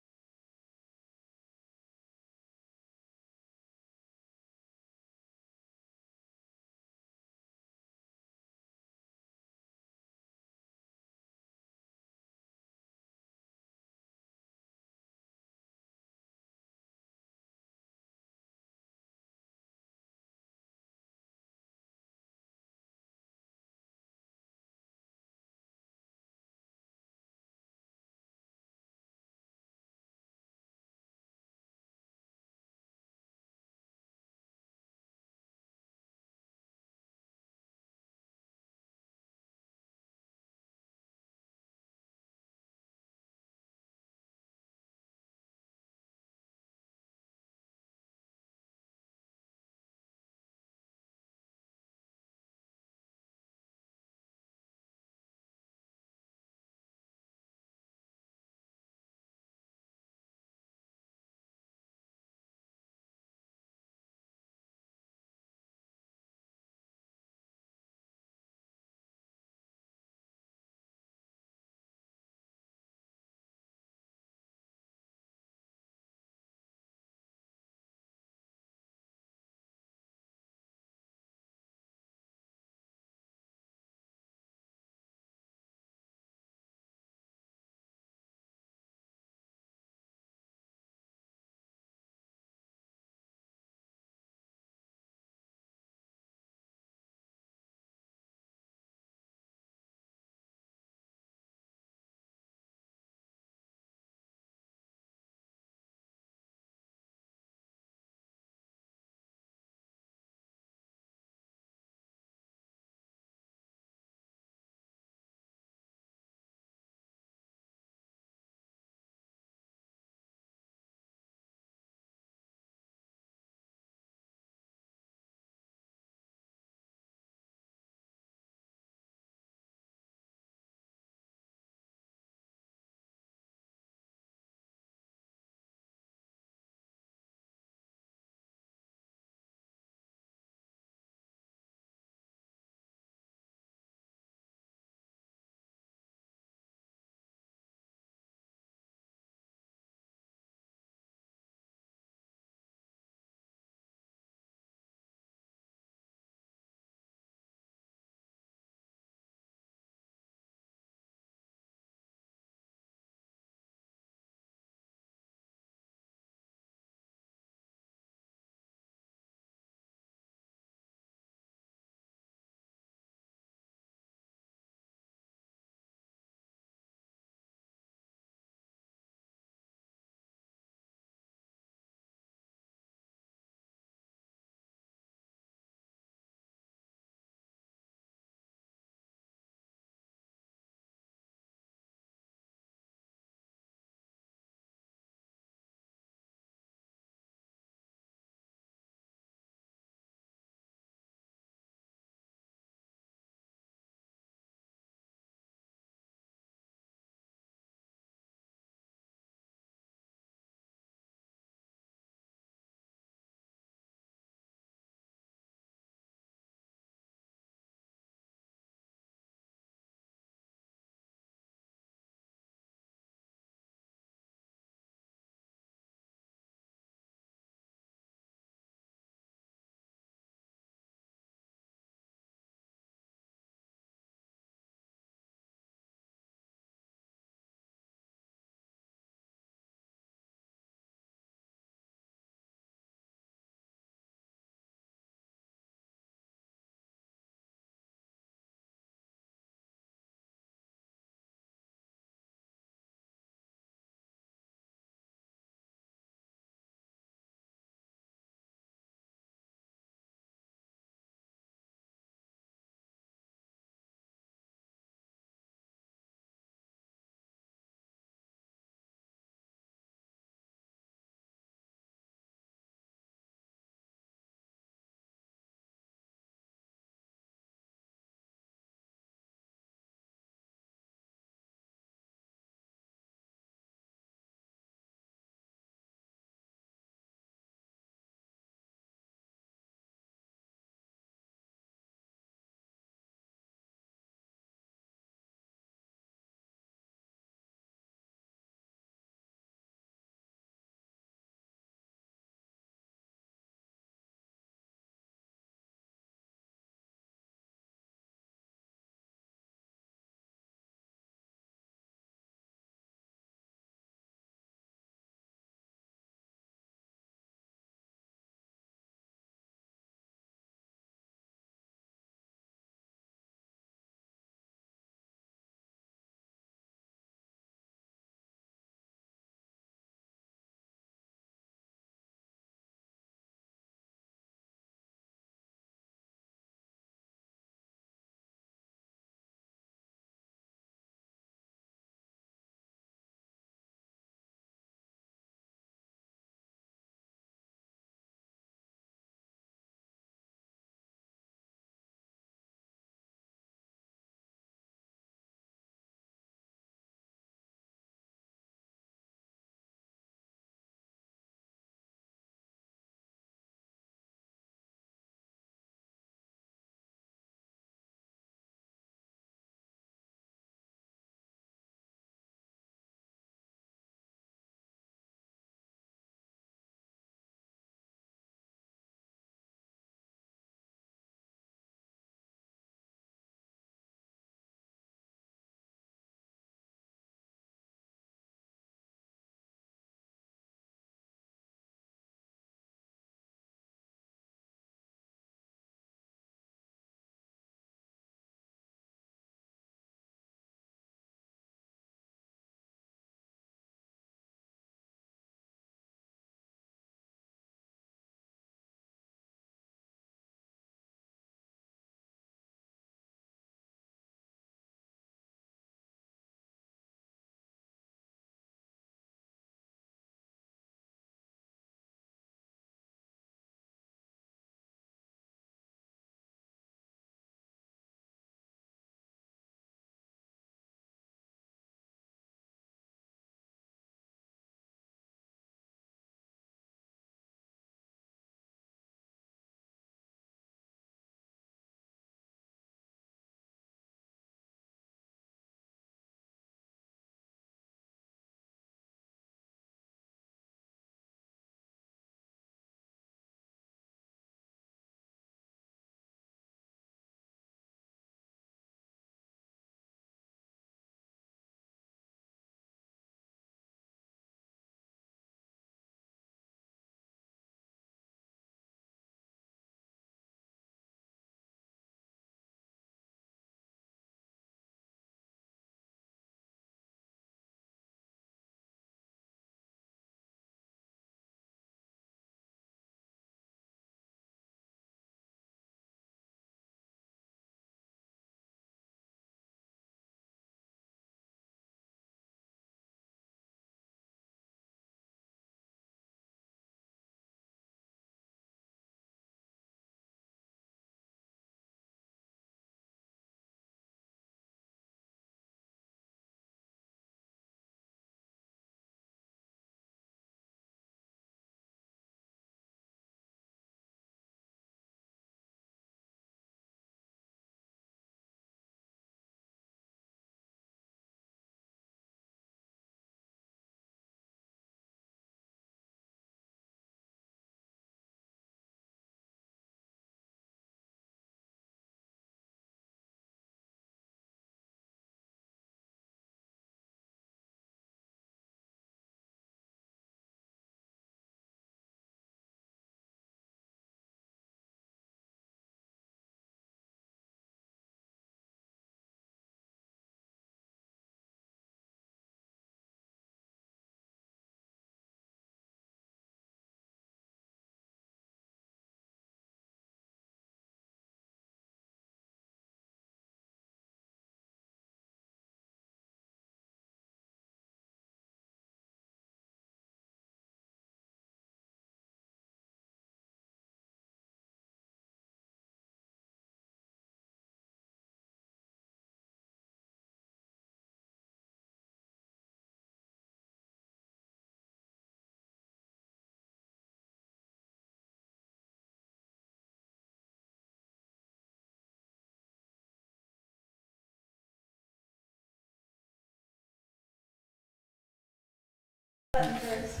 button, Chris.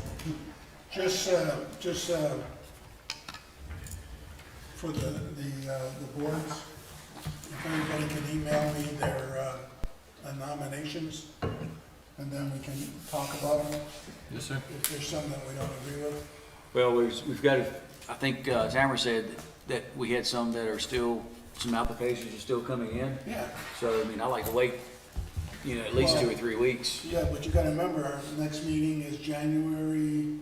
Just for the boards, if anybody can email me their nominations, and then we can talk about them. Yes, sir. If there's some that we don't agree with. Well, we've got, I think Tamara said that we had some that are still, some applications are still coming in. Yeah. So, I mean, I like to wait, at least 2 or 3 weeks. Yeah, but you gotta remember, our next meeting is January,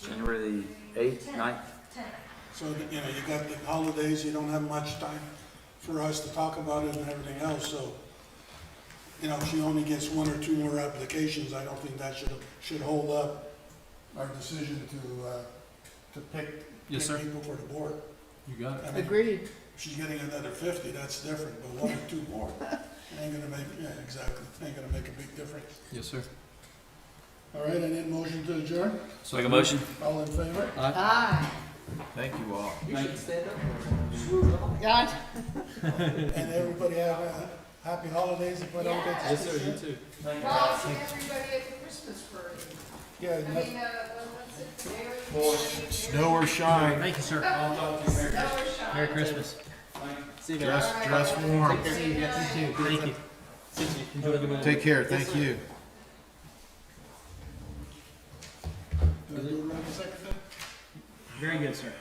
January the 8th, 9th? so, you got the holidays, you don't have much time for us to talk about it and everything else, so, if she only gets 1 or 2 more applications, I don't think that should hold up our decision to pick Yes, sir. people for the board. You got it. I mean, Agreed. if she's getting another 50, that's different, but 1 or 2 more, ain't gonna make, yeah, exactly, ain't gonna make a big difference. Yes, sir. All right, I need a motion to adjourn. Make a motion? All in favor? Aye. Thank you all. God. And everybody have a happy holidays if I don't get to Yes, see sir, you. you too. Ross and everybody at the Christmas parade. Yeah, I no- mean, what's it? Mary? Snow or shine, Thank you, sir. I'll talk to you. Merry Christmas. See you, man. dress warm. See you. You too. Thank you. Enjoy the weather. Take care, thank you. Do I do it right, secretary? Very good, sir.